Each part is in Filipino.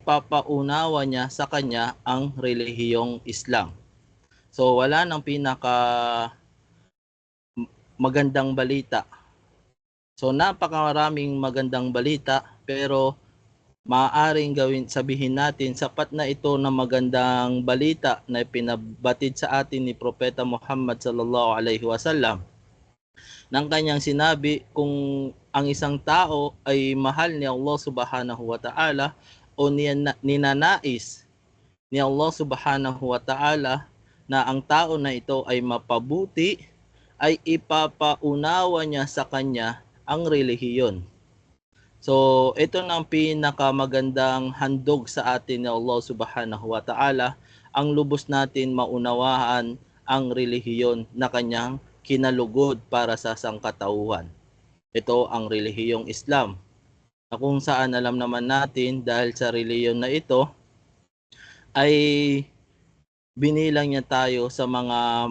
ipapaunawa niya sa kanya ang relihiyong Islam. So wala nang pinaka magandang balita. So napakaraming magandang balita, pero maaaring sabihin natin sapat na ito na magandang balita na pinabatid sa atin ni Propeta Muhammad sallallahu alaihi wasallam nang kanyang sinabi, kung ang isang tao ay mahal ni Allah subhanahu wa ta'ala o ninanais ni Allah subhanahu wa ta'ala na ang tao na ito ay mapabuti, ay ipapaunawa niya sa kanya ang relihiyon. So, ito na ang pinakamagandang handog sa atin ni Allah subhanahu wa ta'ala, ang lubos natin maunawaan ang relihiyon na kanyang kinalugod para sa sangkatauhan. Ito ang relihiyong Islam, na kung saan alam naman natin dahil sa relihiyon na ito ay binilang niya tayo sa mga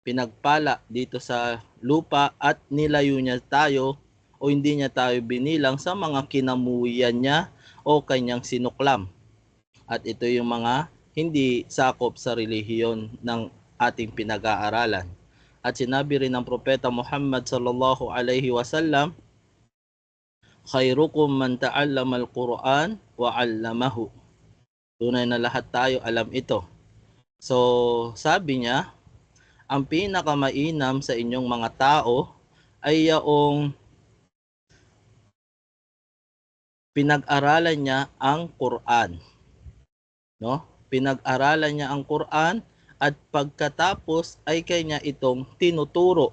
pinagpala dito sa lupa, at nilayo niya tayo o hindi niya tayo binilang sa mga kinamuhian niya o kanyang sinuklam. At ito yung mga hindi sakop sa relihiyon ng ating pinag-aaralan. At sinabi rin ng Propeta Muhammad sallallahu alaihi wasallam, khairukum man ta'allama al-Quran wa 'allamahu. Tunay na lahat tayo alam ito. So, sabi niya, ang pinakamainam sa inyong mga tao ay yaong pinag-aralan niya ang Quran, no? Pinag-aralan niya ang Quran at pagkatapos ay kanya itong tinuturo.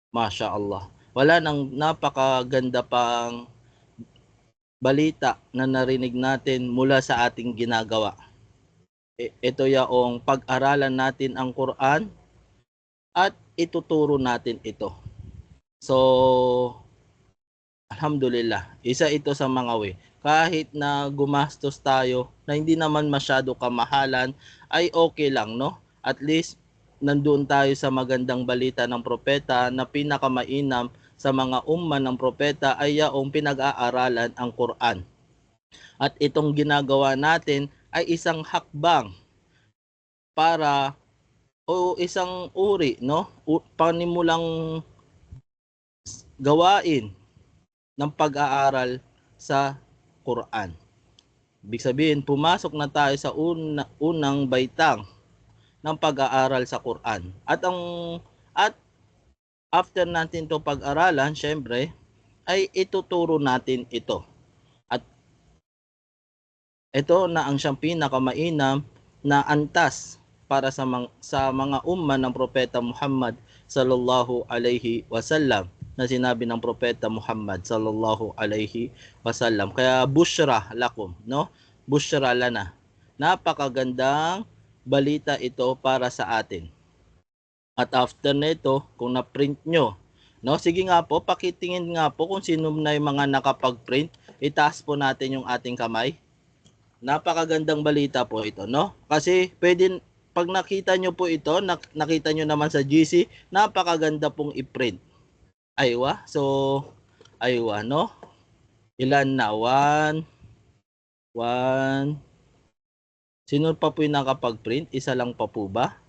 Masya Allah. Wala nang napakaganda pang balita na narinig natin mula sa ating ginagawa. Ito yaong pag-aralan natin ang Quran at ituturo natin ito. So, alhamdulillah, isa ito sa mga way. Kahit na gumastos tayo na hindi naman masyado kamahalan, ay okay lang, no? At least, nandoon tayo sa magandang balita ng propeta na pinakamainam sa mga umma ng propeta ay yaong pinag-aaralan ang Quran. At itong ginagawa natin ay isang hakbang para o isang uri, no? Panimulang gawain ng pag-aaral sa Quran. Ibig sabihin, pumasok na tayo sa unang baitang ng pag-aaral sa Quran. At after natin 'to pag-aralan, syempre, ay ituturo natin ito. At ito na ang siyang pinakamainam na antas para sa mga umma ng Propeta Muhammad sallallahu alaihi wasallam, na sinabi ng Propeta Muhammad sallallahu alaihi wasallam. Kaya bushra lakum, no? Bushra lana. Napakagandang balita ito para sa atin. At after nito, kung na-print nyo, no? Sige nga po, pakitingin nga po kung sino na yung mga nakapag-print. Itaas po natin yung ating kamay. Napakagandang balita po ito, no? Kasi pwede, pag nakita nyo po ito, nakita nyo naman sa GC, napakaganda pong i-print. Aywa, so, aywa, no? Ilan na? 1. Sino pa po yung nakapag-print? Isa lang pa po ba?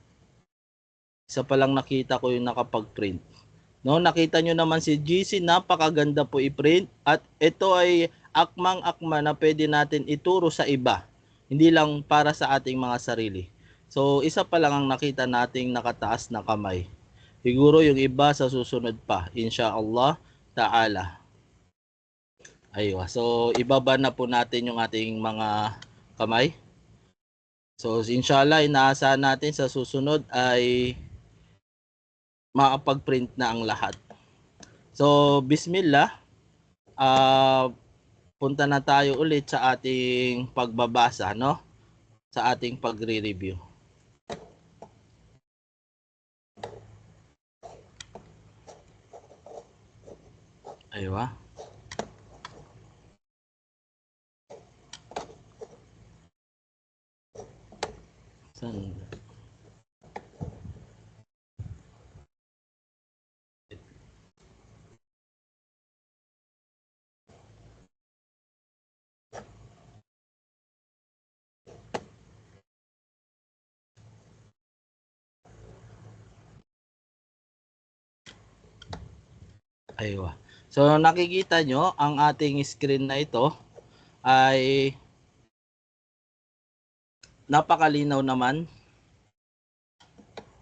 Isa pa lang nakita ko yung nakapag-print. No, nakita nyo naman si GC, napakaganda po i-print. At ito ay akmang-akma na pwede natin ituro sa iba. Hindi lang para sa ating mga sarili. So, isa pa lang ang nakita nating nakataas na kamay. Siguro yung iba sa susunod pa, inshallah ta'ala. Aywa. So, ibaba na po natin yung ating mga kamay. So, inshallah, inaasahan natin sa susunod ay makapag-print na ang lahat. So, bismillah. Punta na tayo ulit sa ating pagbabasa, no? Sa ating pagre-review. Aywa. Saan? Aywa. So nakikita nyo, ang ating screen na ito ay napakalinaw naman.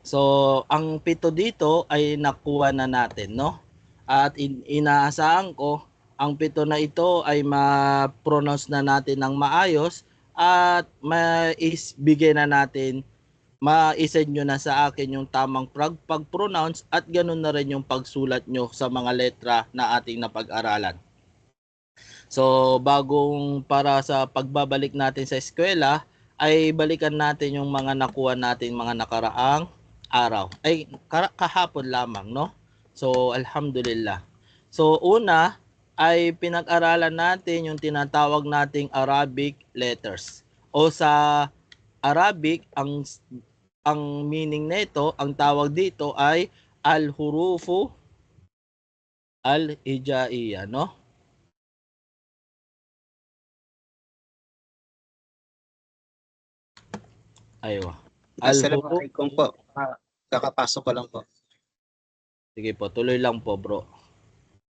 So ang pito dito ay nakuha na natin, no? At inaasahan ko ang pito na ito ay ma-pronounce na natin ng maayos at maisbigay na natin, ma-send nyo na sa akin yung tamang pag-pronounce at ganun na rin yung pagsulat nyo sa mga letra na ating napag-aralan. So bagong para sa pagbabalik natin sa eskwela ay balikan natin yung mga nakuha natin mga nakaraang araw. Ay kahapon lamang, no? So alhamdulillah. So una ay pinag-aralan natin yung tinatawag nating Arabic letters. O sa Arabic ang meaning nito, ang tawag dito ay al-hurufu al-hijaiyah, no? Aywa. Al-huruf. Assalamualaikum po. Kakapasok ko lang po. Sige po, tuloy lang po, bro.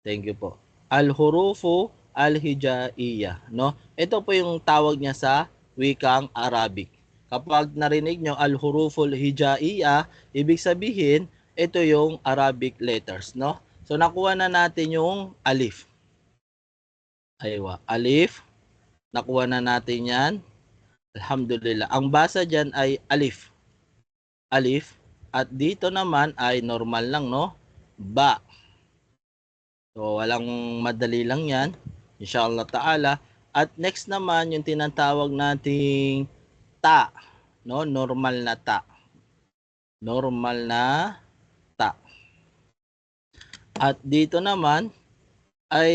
Thank you po. Al-hurufu al-hijaiyah, no? Ito po yung tawag niya sa wikang Arabic. Kapag narinig nyo al-huruful hijaiyah, ibig sabihin, ito yung Arabic letters, no? So, nakuha na natin yung alif. Aywa, alif. Nakuha na natin yan. Alhamdulillah. Ang basa dyan ay alif. Alif. At dito naman ay normal lang, no? Ba. So, walang madali lang yan. Inshallah ta'ala. At next naman, yung tinatawag nating ta. No? Normal na ta. Normal na ta. At dito naman, ay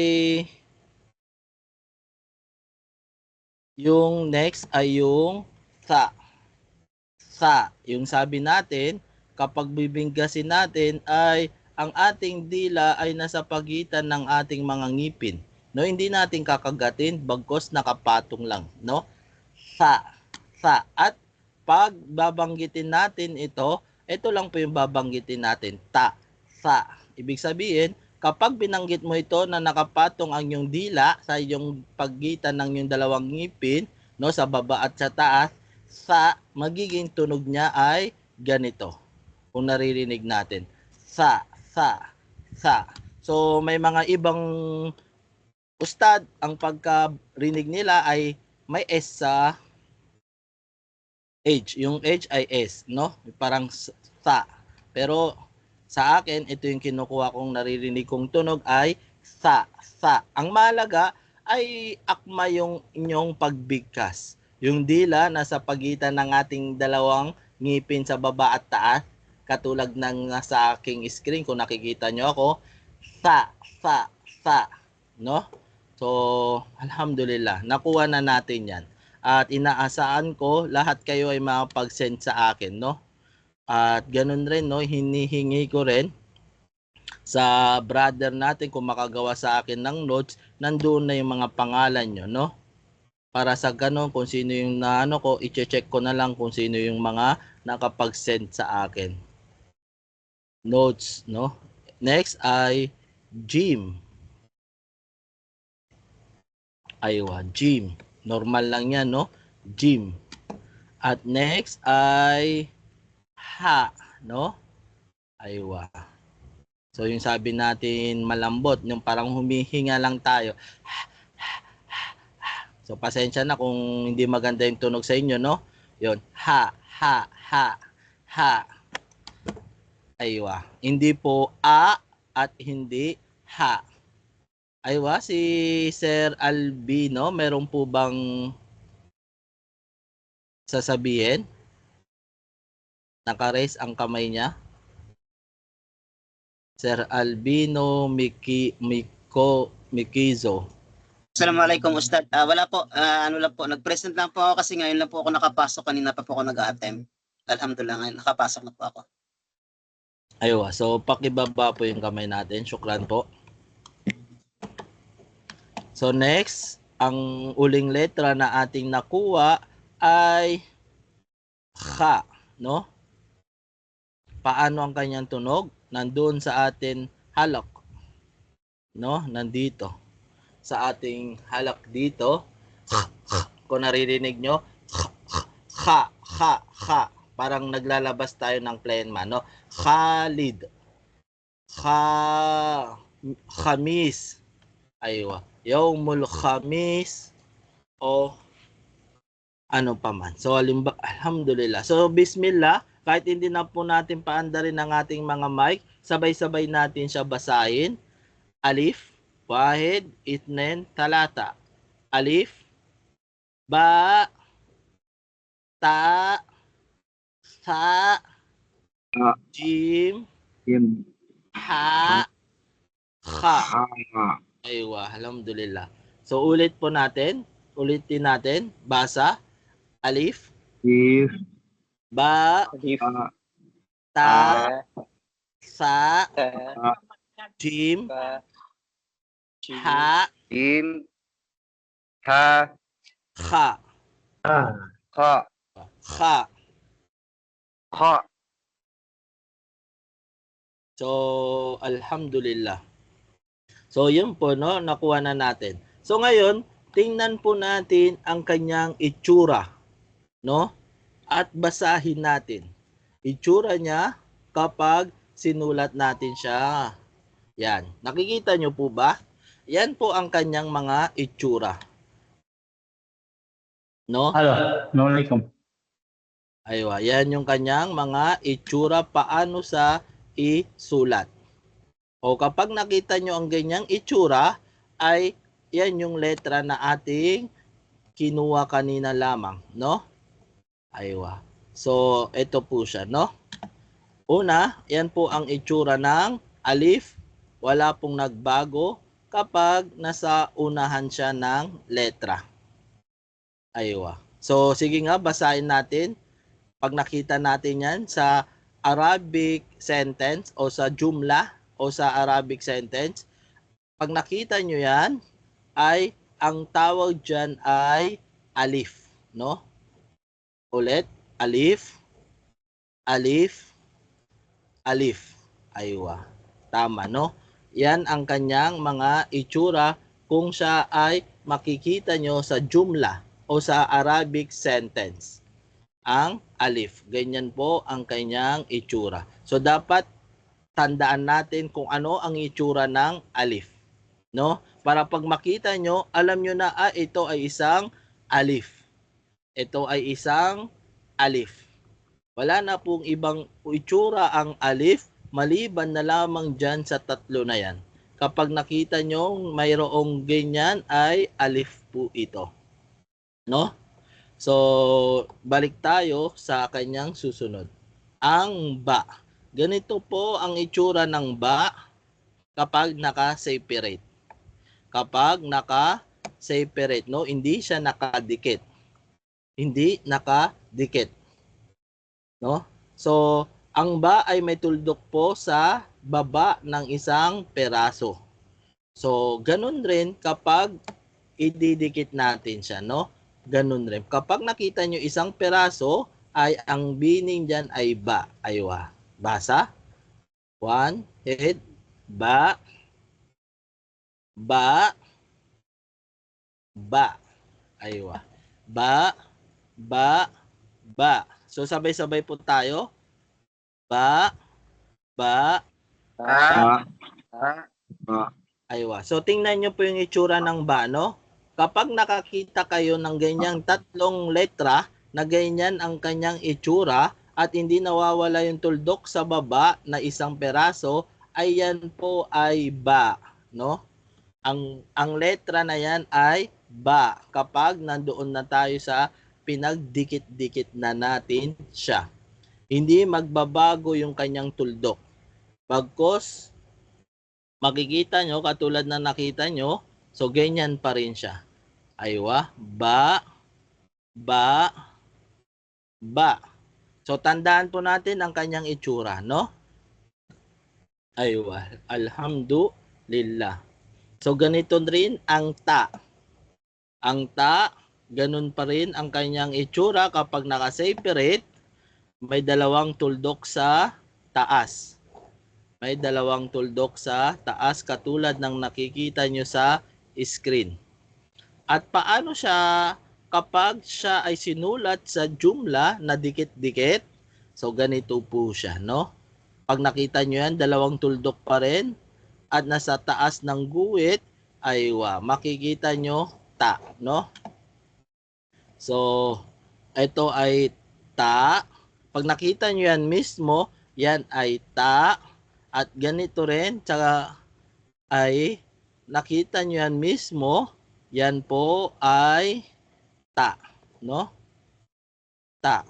yung next ay yung sa. Sa. Yung sabi natin, kapag bibinggasin natin ay ang ating dila ay nasa pagitan ng ating mga ngipin. No, hindi natin kakagatin bagkos nakapatong lang, no? Sa. At pag babanggitin natin ito lang po yung babanggitin natin. Ta. Sa. Ibig sabihin, kapag binanggit mo ito na nakapatong ang iyong dila sa iyong pagitan ng iyong dalawang ngipin, no, sa baba at sa taas, sa magiging tunog niya ay ganito. Kung naririnig natin. Sa. So may mga ibang ustad, ang pagkarinig nila ay may S sa H. Yung H ay S, no? Parang sa. Pero sa akin, ito yung kinukuha kong naririnig kong tunog ay sa. Ang mahalaga ay akma yung inyong pagbigkas. Yung dila nasa pagitan ng ating dalawang ngipin sa baba at taas, katulad ng nasa aking screen kung nakikita nyo ako, sa, no? So, alhamdulillah, nakuha na natin yan. At inaasahan ko, lahat kayo ay makapag-send sa akin, no? At ganun rin, no, hinihingi ko rin sa brother natin kung makagawa sa akin ng notes, nandoon na yung mga pangalan nyo, no? Para sa ganun, kung sino yung naano ko, i-check ko na lang kung sino yung mga nakapag-send sa akin. Notes, no? Next ay Jim. Aywa, Jim. Normal lang yan, no? Jim. At next ay ha, no? Aywa. So yung sabi natin malambot, yung parang humihinga lang tayo. So pasensya na kung hindi maganda yung tunog sa inyo, no? Yun, ha. Aywa. Hindi po a at hindi ha. Aywa, si Sir Albino, meron po bang sasabihin? Naka-raise ang kamay niya. Sir Albino Mikizo. Assalamualaikum Ustad. Wala po, ano lang po, nag-present lang po ako kasi ngayon lang po ako nakapasok, kanina pa po ako nag-a-attempt. Alhamdulillah, ngayon nakapasok na po ako. Aywa, so pakibaba po yung kamay natin. Syukran po. So next, ang uling letra na ating nakuha ay kha, no? Paano ang kanyang tunog? Nandoon sa atin halak. no? Nandito sa ating halak dito. Kung naririnig nyo, ha. Parang naglalabas tayo ng plain man, no? Khalid. Khamis. Aywa. Yawmul Khamis o ano pa man. So, alhamdulillah. So, bismillah. Kahit hindi na po natin paandarin ang ating mga mic, sabay-sabay natin siya basahin. Alif, wahid, itnen, talata. Alif, ba, ta, sa, jim, ha, kha. Aywa, alhamdulillah. So, ulitin natin. Basa, alif, ba, ta, sa, jim, ha, kha. Kha. So, alhamdulillah. So, yun po, no? Nakuha na natin. So, ngayon, tingnan po natin ang kanyang itsura, no? At basahin natin. Itsura niya kapag sinulat natin siya. Yan. Nakikita nyo po ba? Yan po ang kanyang mga itsura. No? Assalamualaikum. Aywa, yan yung kanyang mga itsura paano sa isulat. O kapag nakita nyo ang ganyang itsura, ay yan yung letra na ating kinuha kanina lamang, no? Aywa. So, ito po siya, no? Una, yan po ang itsura ng alif. Wala pong nagbago kapag nasa unahan siya ng letra. Aywa. So, sige nga, basahin natin. Pag nakita natin yan sa Arabic sentence o sa jumla o sa Arabic sentence, pag nakita nyo yan, ay ang tawag dyan ay alif, no? Ulit, alif, alif, alif. Aywa. Tama, no? Yan ang kanyang mga itsura kung siya ay makikita nyo sa jumla o sa Arabic sentence. Ang alif. Ganyan po ang kanyang itsura. So, dapat tandaan natin kung ano ang itsura ng alif. No? Para pag makita nyo, alam nyo na, ito ay isang alif. Ito ay isang alif. Wala na pong ibang itsura ang alif, maliban na lamang dyan sa tatlo na yan. Kapag nakita nyo mayroong ganyan, ay alif po ito. No? So, balik tayo sa kanyang susunod. Ang ba. Ganito po ang itsura ng ba kapag naka-separate. Kapag naka-separate, no? Hindi siya nakadikit. Hindi nakadikit. No? So, ang ba ay may tuldok po sa baba ng isang peraso. So, ganun rin kapag ididikit natin siya, no? Ganun rin. Kapag nakita nyo isang peraso, ay ang meaning dyan ay ba. Aywa. Basa. One, head, ba, ba, ba. Aywa. Ba, ba, ba. So, sabay-sabay po tayo. Ba, ba, aywa. So, tingnan nyo po yung itsura ng ba, no? Kapag nakakita kayo ng ganyang tatlong letra na ganyan ang kanyang itsura at hindi nawawala yung tuldok sa baba na isang peraso, ay yan po ay ba, no? Ang letra na yan ay ba kapag nandoon na tayo sa pinagdikit-dikit na natin siya. Hindi magbabago yung kanyang tuldok. Bagkos, makikita nyo, katulad na nakita nyo, so ganyan pa rin siya. Aywa, ba, ba, ba. So tandaan po natin ang kanyang itsura, no? Aywa, alhamdulillah. So ganito rin ang ta. Ang ta, ganun pa rin ang kanyang itsura kapag naka-separate, may dalawang tuldok sa taas. May dalawang tuldok sa taas katulad ng nakikita nyo sa screen. At paano siya kapag siya ay sinulat sa jumla na dikit-dikit? So ganito po siya, no? Pag nakita nyo yan, dalawang tuldok pa rin at nasa taas ng guhit ay makikita nyo ta, no? So, ito ay ta. Pag nakita nyo yan mismo, yan ay ta. At ganito rin, tsaka ay nakita nyo yan mismo, yan po ay ta, no? Ta.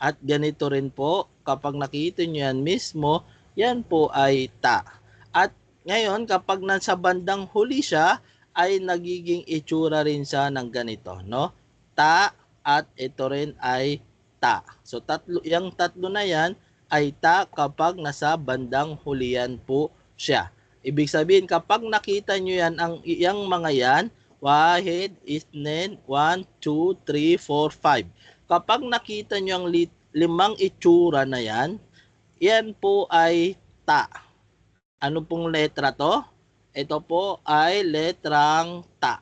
At ganito rin po, kapag nakita nyo yan mismo, yan po ay ta. At ngayon, kapag nasa bandang huli siya, ay nagiging itsura rin siya ng ganito, no? Ta at ito rin ay ta. So yung tatlo na yan ay ta kapag nasa bandang huli yan po siya. Ibig sabihin, kapag nakita nyo yan, yung mga yan, wahid, isnen, 1, 2, 3, 4, 5. Kapag nakita nyo ang limang itsura na yan, yan po ay ta. Ano pong letra to? Ito po ay letrang ta.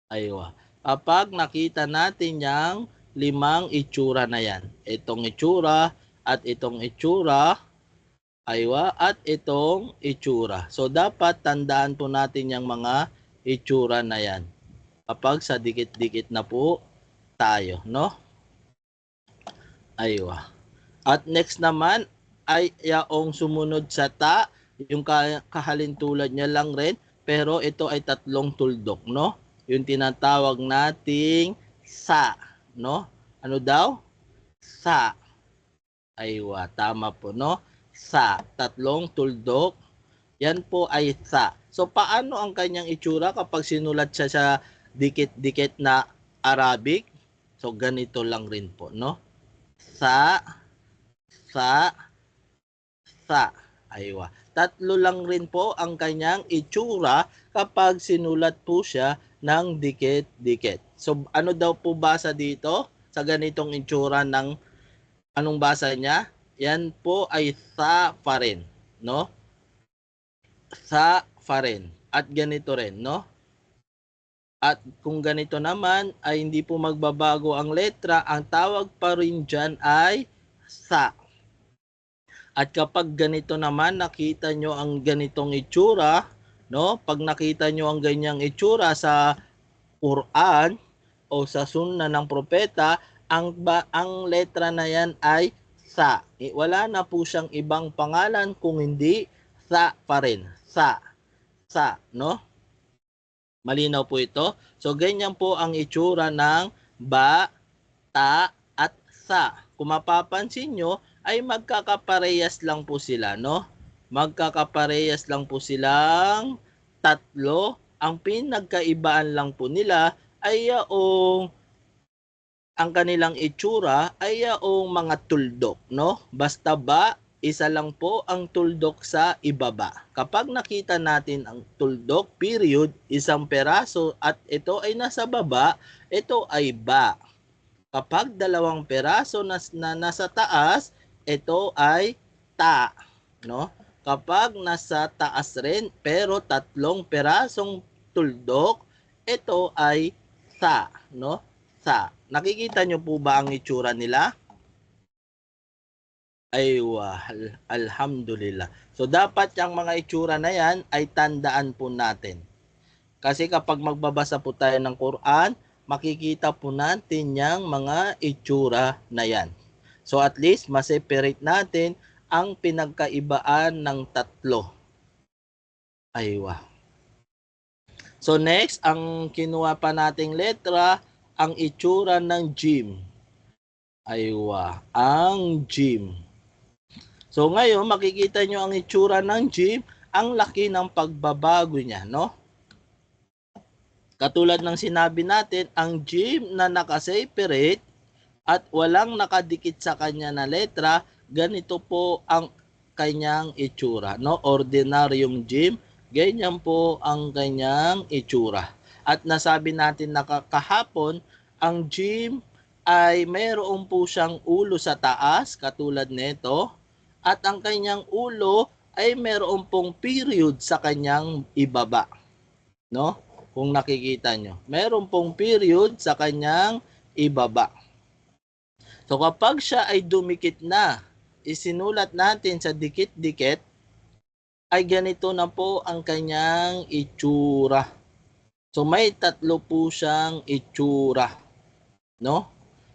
Aywa. Kapag nakita natin yung limang itsura na yan, itong itsura at itong itsura, aywa, at itong itsura. So dapat tandaan po natin yung mga itsura na yan kapag sa dikit-dikit na po tayo, no? Aywa. At next naman ay yaong sumunod sa ta, yung kahalintulad niya lang rin, pero ito ay tatlong tuldok, no? Yung tinatawag nating sa, no? Ano daw? Sa. Aywa, tama po, no? Sa, tatlong tuldok, yan po ay sa. So paano ang kanyang itsura kapag sinulat siya sa dikit-dikit na Arabic? So ganito lang rin po, no? Sa, sa, sa. Aywa. Tatlo lang rin po ang kanyang itsura kapag sinulat po siya ng dikit-dikit. So ano daw po basa dito sa ganitong itsura ng anong basa niya? Yan po ay sa pa rin, no? Sa pa rin. At ganito rin, no? At kung ganito naman ay hindi po magbabago ang letra, ang tawag pa rin dyan ay sa. At kapag ganito naman, nakita nyo ang ganitong itsura, no? Pag nakita nyo ang ganyang itsura sa Quran o sa sunna ng propeta, ang letra na yan ay sa. Wala na po siyang ibang pangalan kung hindi sa pa rin. Sa, no? Malinaw po ito. So, ganyan po ang itsura ng ba, ta, at sa. Kung mapapansin nyo, ay magkakaparehas lang po sila, no? Magkakaparehas lang po silang tatlo. Ang pinagkaibaan lang po nila ay ang kanilang itsura ay yung mga tuldok, no? Basta ba, isa lang po ang tuldok sa ibaba. Kapag nakita natin ang tuldok, period, isang peraso at ito ay nasa baba, ito ay ba. Kapag dalawang peraso na nasa taas, ito ay ta, no? Kapag nasa taas rin pero tatlong perasong tuldok, ito ay sa, no? Sa. Nakikita nyo po ba ang itsura nila? Aywa, alhamdulillah. So dapat yung mga itsura na yan ay tandaan po natin. Kasi kapag magbabasa po tayo ng Quran, makikita po natin yung mga itsura na yan. So at least ma-separate natin ang pinagkaibaan ng tatlo. Aywa. So next, ang kinuha pa nating letra, ang itsura ng jim. Aywa, ang jim. So ngayon, makikita nyo ang itsura ng jim, ang laki ng pagbabago niya, no? Katulad ng sinabi natin, ang jim na nakaseparate at walang nakadikit sa kanya na letra, ganito po ang kanyang itsura, no? Ordinaryong jim, ganyan po ang kanyang itsura. At nasabi natin na kahapon, ang jim ay mayroon po siyang ulo sa taas, katulad nito, at ang kanyang ulo ay meron pong period sa kanyang ibaba. No? Kung nakikita nyo. Meron pong period sa kanyang ibaba. So kapag siya ay dumikit na, isinulat natin sa dikit-dikit, ay ganito na po ang kanyang itsura. So may tatlo po siyang itsura. No?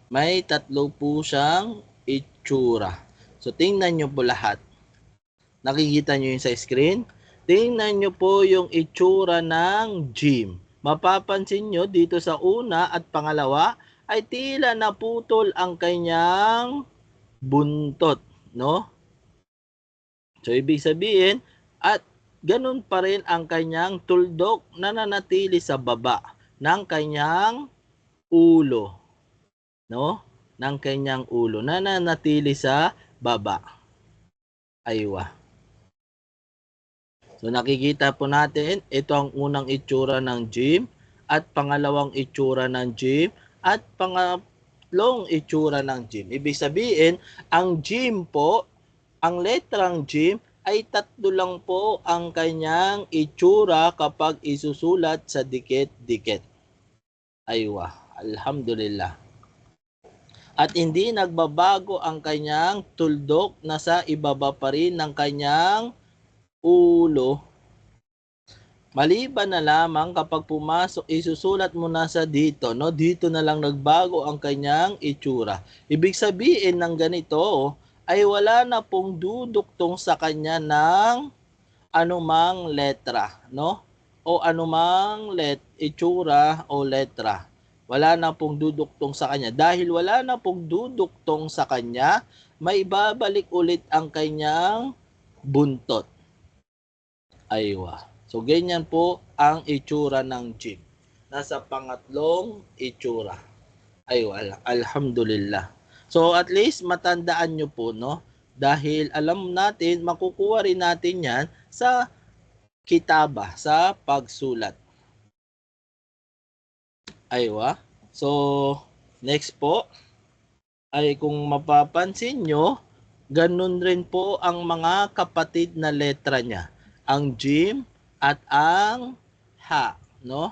May tatlo po siyang itsura. So tingnan nyo po lahat. Nakikita nyo yung sa screen? Tingnan nyo po yung itsura ng gym. Mapapansin nyo dito sa una at pangalawa ay tila naputol ang kanyang buntot, no? So ibig sabihin, at ganun pa rin ang kanyang tuldok na nanatili sa baba ng kanyang ulo, no? Ng kanyang ulo na nanatili sa baba. Aywa. So nakikita po natin, ito ang unang itsura ng gym at pangalawang itsura ng gym at pangatlong itsura ng gym. Ibig sabihin, ang gym po, ang letrang gym ay tatlo lang po ang kanyang itsura kapag isusulat sa dikit-dikit. Aywa, alhamdulillah. At hindi nagbabago ang kanyang tuldok, nasa ibaba pa rin ng kanyang ulo. Maliban na lamang kapag pumasok, isusulat mo na sa dito, no? Dito na lang nagbago ang kanyang itsura. Ibig sabihin ng ganito ay wala na pong duduktong sa kanya ng anumang letra, no? O anumang itsura o letra. Wala na pong duduktong sa kanya. Dahil wala na pong duduktong sa kanya, may babalik ulit ang kanyang buntot. Aywa. So, ganyan po ang itsura ng gym. Nasa pangatlong itsura. Aywa, alhamdulillah. So, at least matandaan nyo po, no? Dahil alam natin, makukuha rin natin yan sa kitaba, sa pagsulat. Aywa. So, next po, ay kung mapapansin nyo, ganun rin po ang mga kapatid na letra niya. Ang gym at ang ha, no?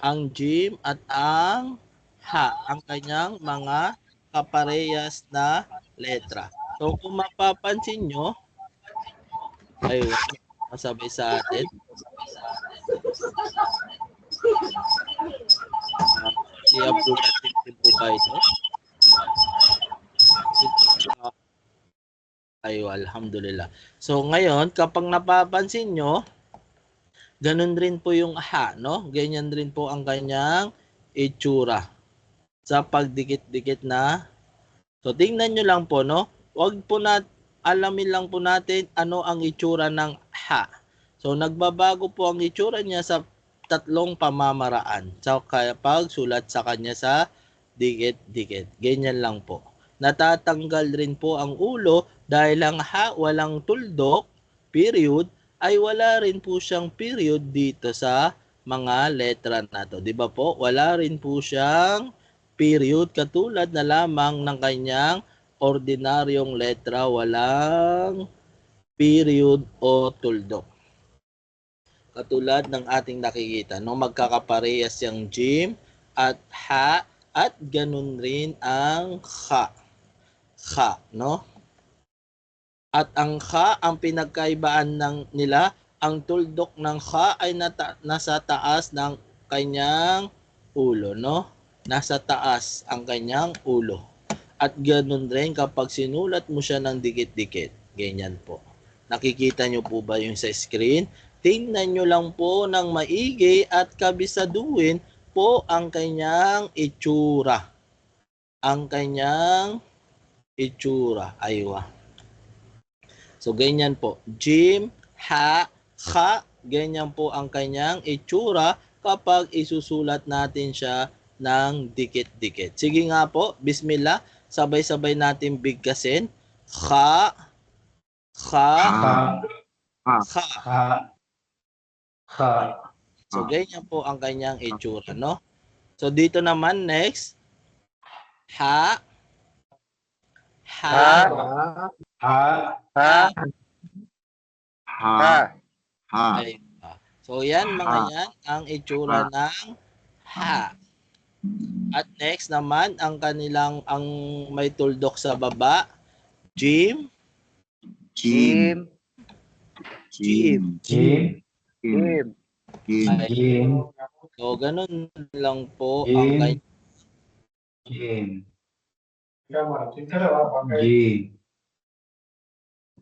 Ang gym at ang ha, ang kanyang mga kaparehas na letra. So kung mapapansin nyo, ay masabay sa atin. I-upload natin din po ba ito? Ay, alhamdulillah. So ngayon, kapag napapansin nyo, ganun rin po yung ha, no? Ganyan rin po ang kanyang itsura sa pagdikit-dikit na. So tingnan nyo lang po, no? Wag po alamin lang po natin ano ang itsura ng ha. So nagbabago po ang itsura niya sa tatlong pamamaraan. So kaya pagsulat sa kanya sa dikit-dikit. Ganyan lang po. Natatanggal rin po ang ulo dahil ang ha walang tuldok, period, ay wala rin po siyang period dito sa mga letra na to. Di ba po? Wala rin po siyang period katulad na lamang ng kanyang ordinaryong letra, walang period o tuldok. Katulad ng ating nakikita, no? Magkakaparehas yung gym at ha at ganun rin ang kha. Kha, no? At ang kha, ang pinagkaibaan nila, ang tuldok ng kha ay nasa taas ng kanyang ulo, no? Nasa taas ang kanyang ulo. At ganun rin kapag sinulat mo siya ng dikit-dikit. Ganyan po. Nakikita nyo po ba yung sa screen? Tingnan nyo lang po ng maigi at kabisaduhin po ang kanyang itsura. Ang kanyang itsura. Aywa. So, ganyan po. Jim, ha, kha, ganyan po ang kanyang itsura kapag isusulat natin siya ng dikit-dikit. Sige nga po, bismillah, sabay-sabay natin bigkasin. Kha, kha, kha. So, ganyan po ang kanyang itsura, no? So, dito naman, next. Ha, ha, ha, Ha. Ha. Ay, so yan mga Ha. yan ang itsura ng ha. At next naman ang may tuldok sa baba, Jim, Jim. Jim. Jim. Jim. Jim. Ay, Jim. so ganun lang po ang Jim. Jim. Jim.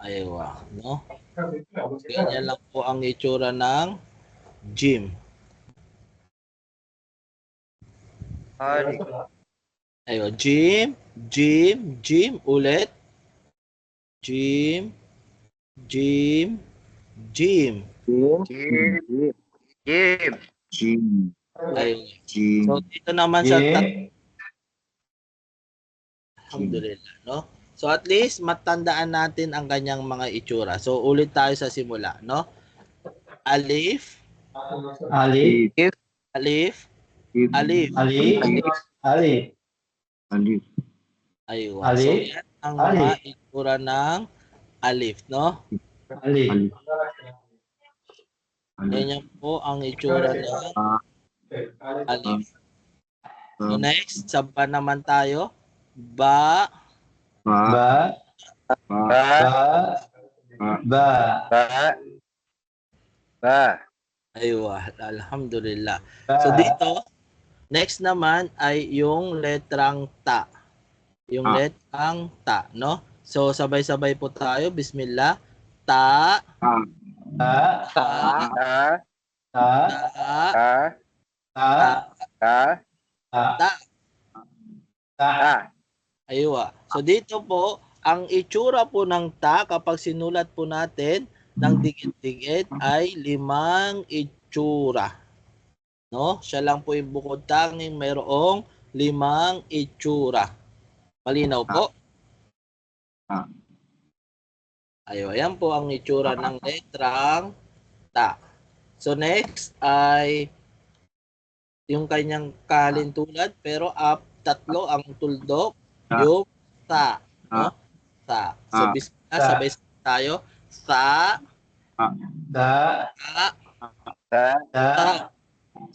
aywa, no? Ganyan lang po ang itsura ng Jim. Hari. Aywa, Jim, Jim, Jim, ulit. Jim, Jim, Jim. Jim. Jim. Jim. Jim. Aywa. Jim. So dito naman sa Jim. alhamdulillah, no? So at least matandaan natin ang kanyang mga itsura. So ulit tayo sa simula, no? Alif, Ali. alif, Jim. alif. Ali. Ali. Alif. Aywa. Alif. So yan ang mga itsura ng alif, no? Ali. Alif. Ganyan po ang itsura ng alif. So next, sa ba naman tayo? Ba, Ba. Ba. Ba. Ba. Ba. Ba. aywa, alhamdulillah. Ba. So dito, next naman ay yung letrang ta. Yung letrang ta, no? So sabay-sabay po tayo. Bismillah. Ta, Ta. Ta. ta, Ta. ta, Ta. ta, Ta. ta. Ta. Aywa. So dito po, ang itsura po ng ta kapag sinulat po natin ng dikit-dikit ay 5 itsura. No? Siya lang po yung bukod tanging mayroong 5 itsura. Malinaw po? Aywa, yan po ang itsura ng letrang ta. So next ay yung kanyang kalintulad pero tatlo ang tuldok. Yung sa, no? Sa. So, bismillah, sabay tayo. Sa, Ta. sa, Ta.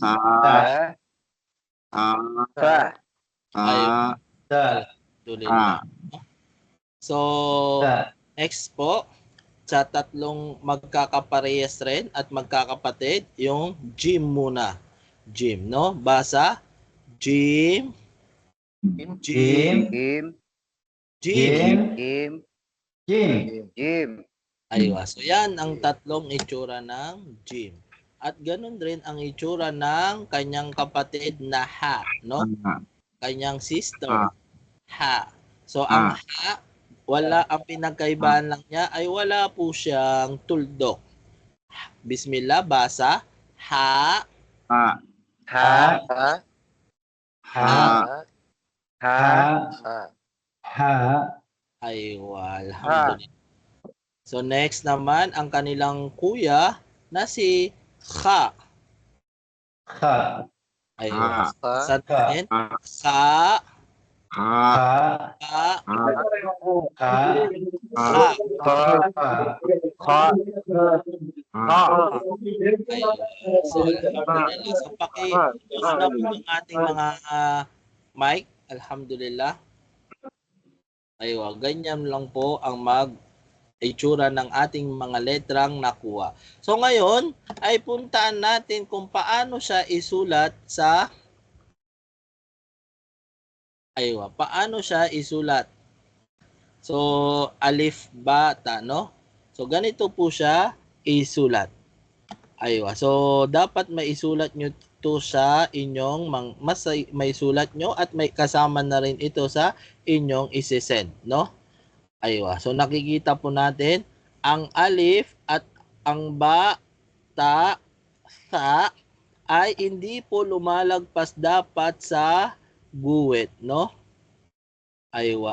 sa. Ta. Ayun. Ta. Alhamdulillah. So, next po, sa tatlong magkakaparehas rin at magkakapatid, yung Jim muna. Jim, no? Basa. Jim. Jim. Jim. Jim. Aywa. So yan ang tatlong itsura ng Jim. At ganun rin ang itsura ng kanyang kapatid na Ha, no? Kanyang sister, Ha. So ang Ha, ang pinagkaibahan lang niya ay wala po siyang tuldok. Bismillah, basa. Ha. Ha. Ha. Aywa, alhamdulillah. So next naman, ang kanilang kuya na si Kha. Aywa. Sa natin, Kha. So, alhamdulillah, so na po ang ating mga mic, alhamdulillah. Aywa, ganyan lang po ang itsura ng ating mga letrang nakuha. So ngayon ay puntaan natin kung paano siya isulat sa paano siya isulat. So alif ba ta, no? So ganito po siya isulat. So dapat maisulat nyo ito sa inyong may sulat nyo at may kasama na rin ito sa inyong isi-send, no? So nakikita po natin ang alif at ang ba, ta, sa ay hindi po lumalagpas dapat sa guhit, no?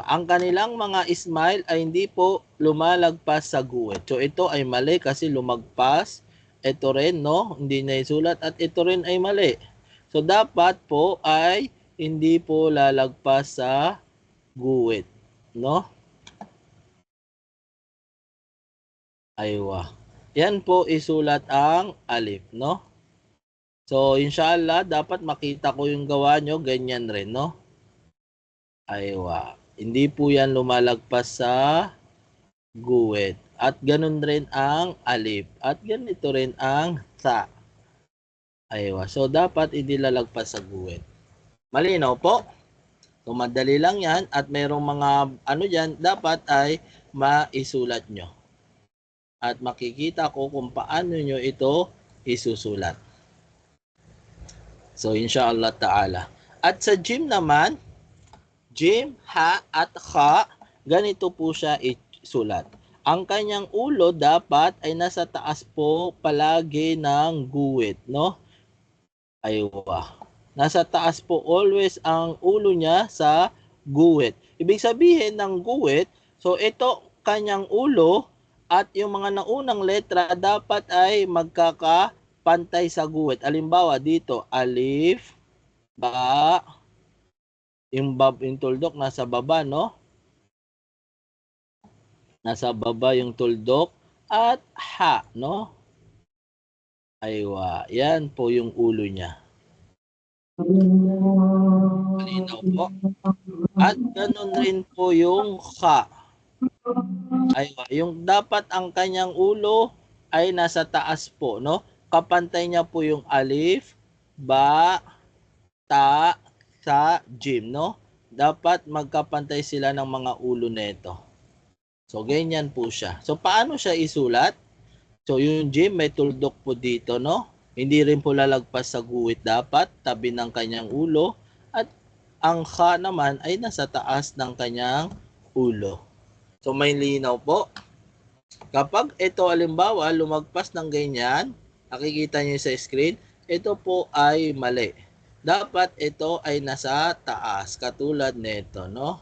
Ang kanilang mga smile ay hindi po lumalagpas sa guhit. So ito ay mali kasi lumagpas. Ito rin, no? Hindi na isulat at ito rin ay mali. So dapat po ay hindi po lalagpas sa guhit, no? yan po isulat ang alif, no? So, inshallah, dapat makita ko yung gawa nyo, ganyan rin, no? Aywa. Hindi po yan lumalagpas sa guhit. At ganun rin ang alif. At ganito rin ang sa. Aywa. So, dapat hindi lalagpas sa guhit. Malinaw po? So, madali lang yan. At mayroong mga ano dyan, dapat ay maisulat nyo. At makikita ko kung paano nyo ito isusulat. So, inshallah ta'ala. At sa jim naman, jim, ha, at kha, ganito po siya isulat. Ang kanyang ulo dapat ay nasa taas po palagi ng guhit, no? Aywa. Nasa taas po always ang ulo niya sa guhit. Ibig sabihin ng guhit, so ito kanyang ulo at yung mga naunang letra dapat ay magkakapantay sa guhit. Halimbawa dito, alif, ba, yung tuldok nasa baba, no? Nasa baba yung tuldok at ha, no? Aywa, yan po yung ulo niya. Malinaw po. At ganun rin po yung kha. Aywa, yung dapat ang kanyang ulo ay nasa taas po, no? Kapantay niya po yung alif, ba, ta, sa, jim, no? Dapat magkapantay sila ng mga ulo nito. So, ganyan po siya. So, paano siya isulat? So, yung jim may tuldok po dito, no? Hindi rin po lalagpas sa guhit dapat, tabi ng kanyang ulo. At ang kha naman ay nasa taas ng kanyang ulo. So, may linaw po. Kapag ito, halimbawa, lumagpas ng ganyan, nakikita nyo sa screen, ito po ay mali. Dapat ito ay nasa taas, katulad nito, no?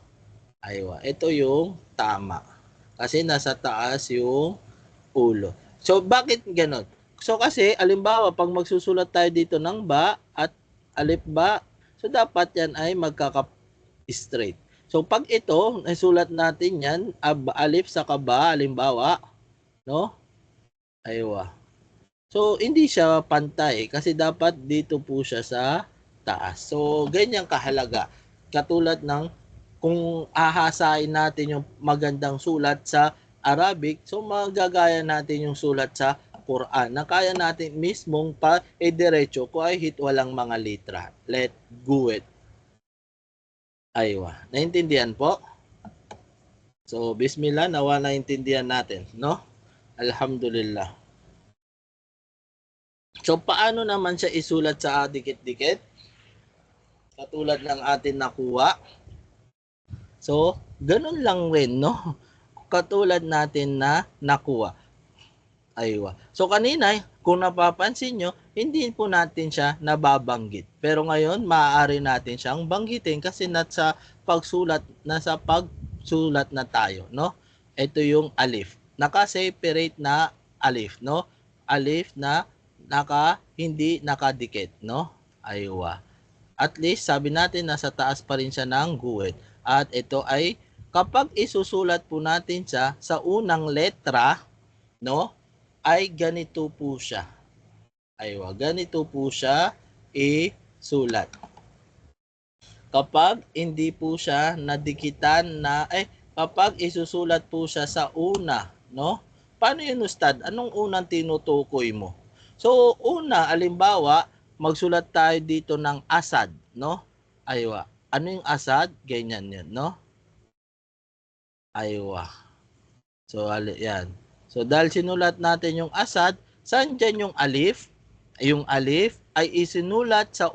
Aywa, ito yung tama. Kasi nasa taas yung ulo. So, bakit ganon? So, kasi, halimbawa, pag magsusulat tayo dito ng ba at alif ba, so dapat yan ay magkaka-straight. So, pag ito, nasulat natin yan, alif sa kaba, halimbawa, no? Aywa. So, hindi siya pantay kasi dapat dito po siya sa taas. So, ganyan kahalaga. Katulad ng kung ahasain natin yung magandang sulat sa Arabic, so magagaya natin yung sulat sa Quran na kaya natin mismong pa-diretso kahit walang mga litra. Let guhit. Aywa. Naintindihan po? So, bismillah, nawa naintindihan natin, no? Alhamdulillah. So, paano naman siya isulat sa dikit-dikit? Katulad ng atin nakuha. So, ganun lang rin, no? Katulad natin na nakuha. Aywa. So, kanina, kung napapansin nyo, hindi po natin siya nababanggit. Pero ngayon, maaari natin siyang banggitin kasi nasa pagsulat na tayo, no? Ito yung alif. Naka-separate na alif, no? Alif na hindi nakadikit, no? Aywa. At least, sabi natin, nasa taas pa rin siya ng guhit. At ito ay, kapag isusulat po natin siya sa unang letra, no? Ay ganito po siya. Aywa, ganito po siya isulat. Kapag hindi po siya nadikitan na, kapag isusulat po siya sa una, no? Paano yun, Ustad? Anong unang tinutukoy mo? So, una, alimbawa, magsulat tayo dito ng asad, no? Aywa. Ano yung asad? Ganyan yun, no? Aywa. So, yan. So, dahil sinulat natin yung asad, saan dyan yung alif? Yung alif ay isinulat sa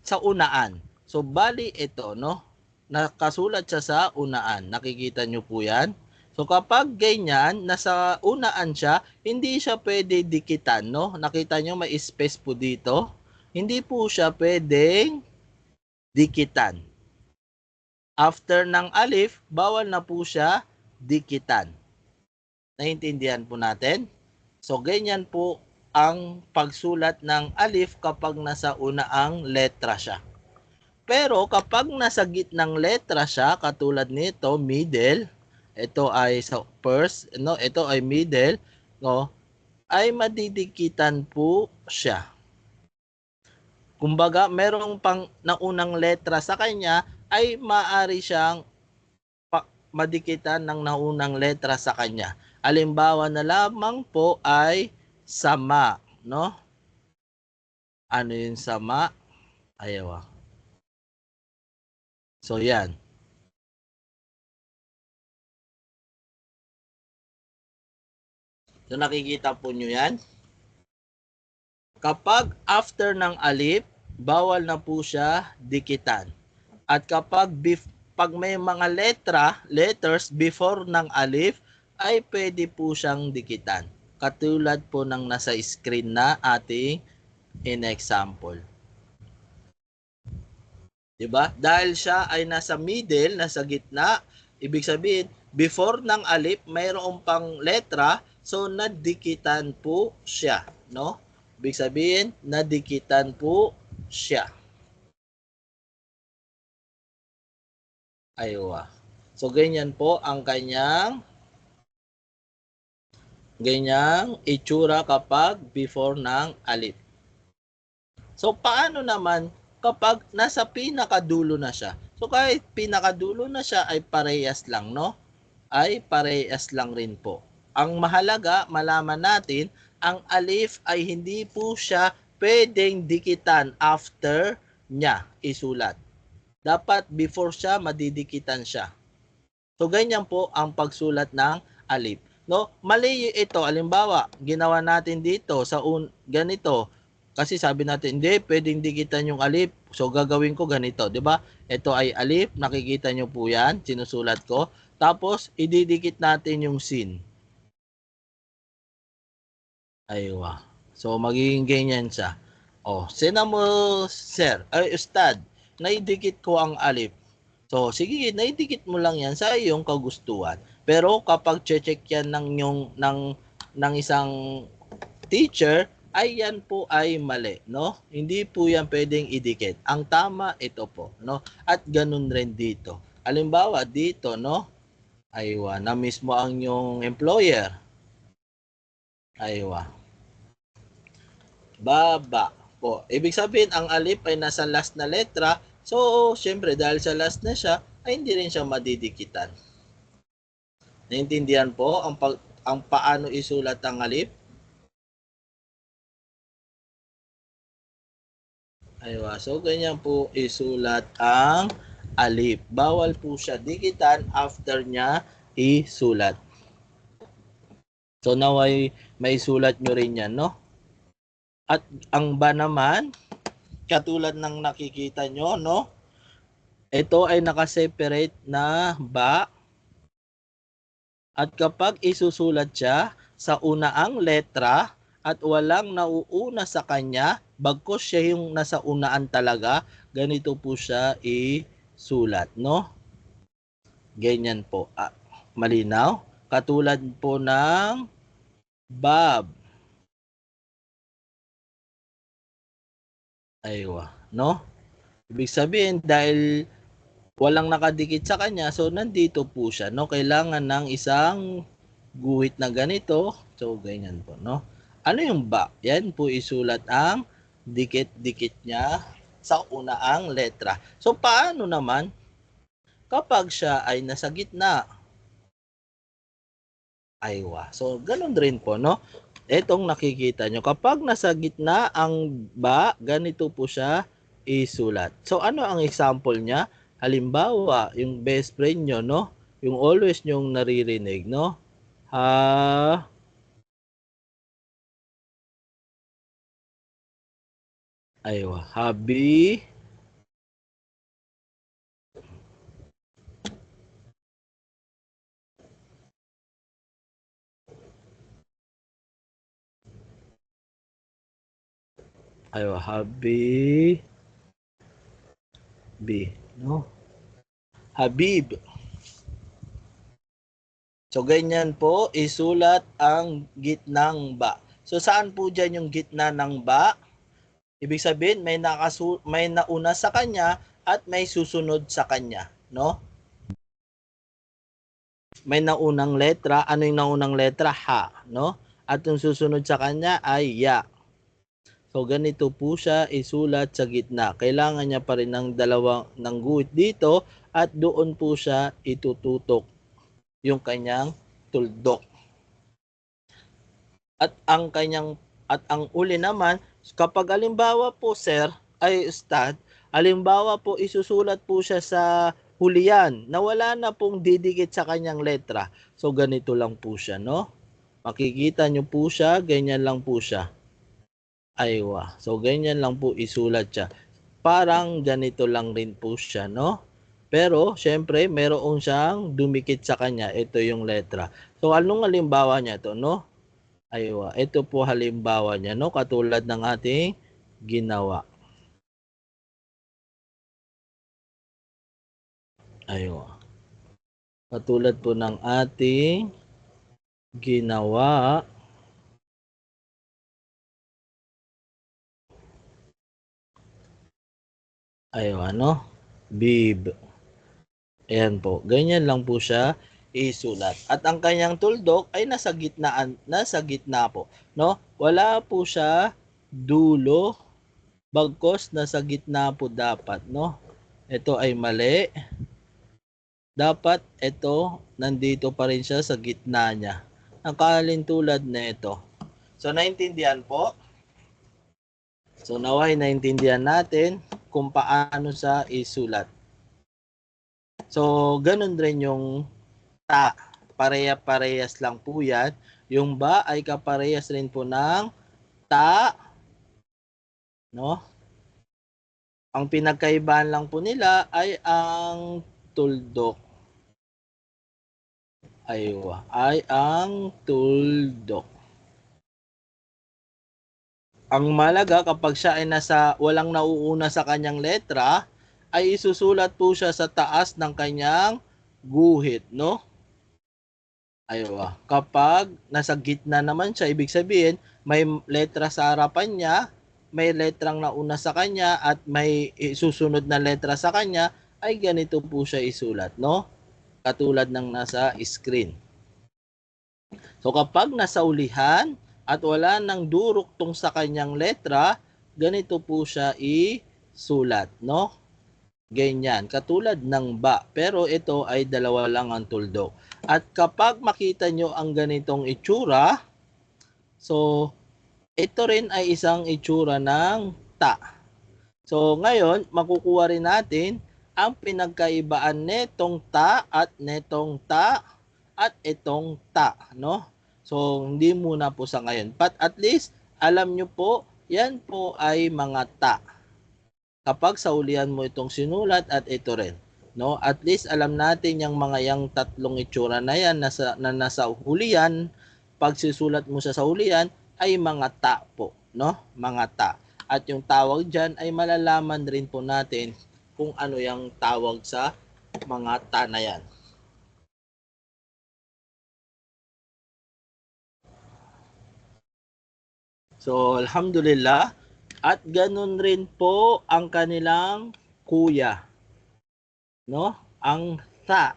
sa unaan. So, bali ito, no? Nakasulat siya sa unaan. Nakikita nyo po yan? So, kapag ganyan, nasa unaan siya, hindi siya pwede dikitan, no? Nakita nyo may space po dito? Hindi po siya pwedeng dikitan. After ng alif, bawal na po siya dikitan. Naintindihan po natin? So, ganyan po ang pagsulat ng alif kapag nasa unaang letra siya. Pero kapag nasa gitnang letra siya, katulad nito, middle, ito ay sa first, no, ito ay middle, no, ay madidikitan po siya. Kumbaga, merong pang naunang letra sa kanya ay maaari siyang madikitan ng naunang letra sa kanya. Halimbawa na lamang po ay sama, no? Ano yung sama? Ayaw. So, yan. So, nakikita po nyo yan. Kapag after ng alif, bawal na po siya dikitan. At kapag pag may mga letters before ng alif, ay pwede po siyang dikitan. Katulad po ng nasa screen na ating in-example. Diba? Dahil siya ay nasa middle, nasa gitna, ibig sabihin, before ng alif, mayroong pang letra, so nadikitan po siya. No? Ibig sabihin, nadikitan po siya. Aywa. So, ganyan po ang kanyang itsura kapag before ng alif. So, paano naman kapag nasa pinakadulo na siya? So, kahit pinakadulo na siya ay parehas lang, no? Ay parehas lang rin po. Ang mahalaga, malaman natin, ang alif ay hindi po siya pwedeng dikitan after niya isulat. Dapat before siya, madidikitan siya. So, ganyan po ang pagsulat ng alif. No? Mali ito. Halimbawa, ginawa natin dito sa ganito. Kasi sabi natin, hindi, pwedeng dikitan yung alif. So, gagawin ko ganito. Diba? Ito ay alif. Nakikita nyo po yan. Sinusulat ko. Tapos, ididikit natin yung sin. Aywa. So, magiging ganyan siya. Oh, sina mo, sir. Ay, ustad. Naidikit ko ang alif. So, sige, naidikit mo lang yan sa iyong kagustuhan. Pero kapag check yan ng isang teacher, ay yan po ay mali, no? Hindi po yan pwedeng idikit. Ang tama, ito po, no? At ganun rin dito. Halimbawa, dito, no? Aywa, na mismo ang yung employer. Aywa. Baba po. Ibig sabihin, ang alif ay nasa last na letra. So, syempre, dahil sa last na siya, ay hindi rin siya madidikitan. Naintindihan po ang paano isulat ang alif? Aywa. So, ganyan po isulat ang alif. Bawal po siya dikitan after niya isulat. So, naway may sulat nyo rin yan, no? At ang ba naman, katulad ng nakikita nyo, no? Ito ay nakaseparate na ba. At kapag isusulat siya sa unaang letra at walang nauuna sa kanya, bagkus siya yung nasa unaan talaga, ganito po siya isulat, no? Ganyan po. Malinaw? Katulad po ng Bob. Aywa, no? Ibig sabihin, dahil walang nakadikit sa kanya, so nandito po siya, no? Kailangan ng isang guhit na ganito. So, ganyan po, no? Ano yung ba? Yan po isulat ang dikit-dikit niya sa unaang letra. So, paano naman kapag siya ay nasa gitna? Aywa. So, ganun rin po, no? Etong nakikita nyo. Kapag nasa gitna ang ba, ganito po siya isulat. So, ano ang example niya? Halimbawa, yung best friend nyo, no? Yung always nyong naririnig, no? Aywa. Habi. Aywa. Habi. B. No? Habib. So, ganyan po, isulat ang gitnang ba. So, saan po dyan yung gitna ng ba? Ibig sabihin, may nauna sa kanya at may susunod sa kanya. No? may naunang letra. Ano yung naunang letra? Ha, no? At yung susunod sa kanya ay ya. So ganito po siya isulat sa gitna. Kailangan niya pa rin ng dalawang ng guhit dito at doon po siya itututok yung kanyang tuldok. At ang uli naman, kapag halimbawa po sir, ay ustad, halimbawa po isusulat po siya sa hulihan na wala na pong didikit sa kanyang letra. So ganito lang po siya, no? Makikita nyo po siya, ganyan lang po siya. Aywa. So ganyan lang po isulat siya. Parang ganito lang rin po siya, no? Pero syempre meron siyang dumikit sa kanya. Ito yung letra. So anong halimbawa niya to, no? Aywa. Ito po halimbawa niya, no? Katulad ng ating ginawa. Aywa. Katulad po ng ating ginawa. Aywa, no? Bib. Ayan po. Ganyan lang po siya isulat. At ang kanyang tuldok ay nasa gitna po, no? Wala po siya dulo, bagkos nasa gitna po dapat, no? Ito ay mali. Dapat ito nandito pa rin siya sa gitna niya. Nakalin tulad na ito. So naintindihan po? So naway naintindihan natin kung paano sa isulat. So ganun rin yung ta. Pareha-parehas lang po yan. Yung ba ay kaparehas rin po ng ta. No? Ang pinagkaibahan lang po nila ay ang tuldok. Aywa. Ay ang tuldok. Ang malaga kapag siya ay walang nauuna sa kanyang letra, ay isusulat po siya sa taas ng kanyang guhit, no? Aywa. Kapag nasa gitna naman siya, ibig sabihin, may letra sa harapan niya, may letrang nauna sa kanya, at may susunod na letra sa kanya, ay ganito po siya isulat, no? Katulad ng nasa screen. So kapag nasa ulihan, at wala nang duruktong sa kanyang letra, ganito po siya isulat, no? Ganyan, katulad ng ba. Pero ito ay dalawa lang ang tuldok. At kapag makita nyo ang ganitong itsura, so ito rin ay isang itsura ng ta. So ngayon, makukuha rin natin ang pinagkaibaan netong ta at netong ta at itong ta, no? So, hindi muna po sa ngayon. But at least, alam nyo po, yan po ay mga ta. Kapag saulian mo itong sinulat at ito rin. No? At least, alam natin yung mga yang tatlong itsura na yan na nasa hulihan. Pag sisulat mo sa hulihan, ay mga ta po. No? Mga ta. At yung tawag dyan ay malalaman rin po natin kung ano yung tawag sa mga ta na yan. So, alhamdulillah. At ganun rin po ang kanilang kuya. No? Ang sa.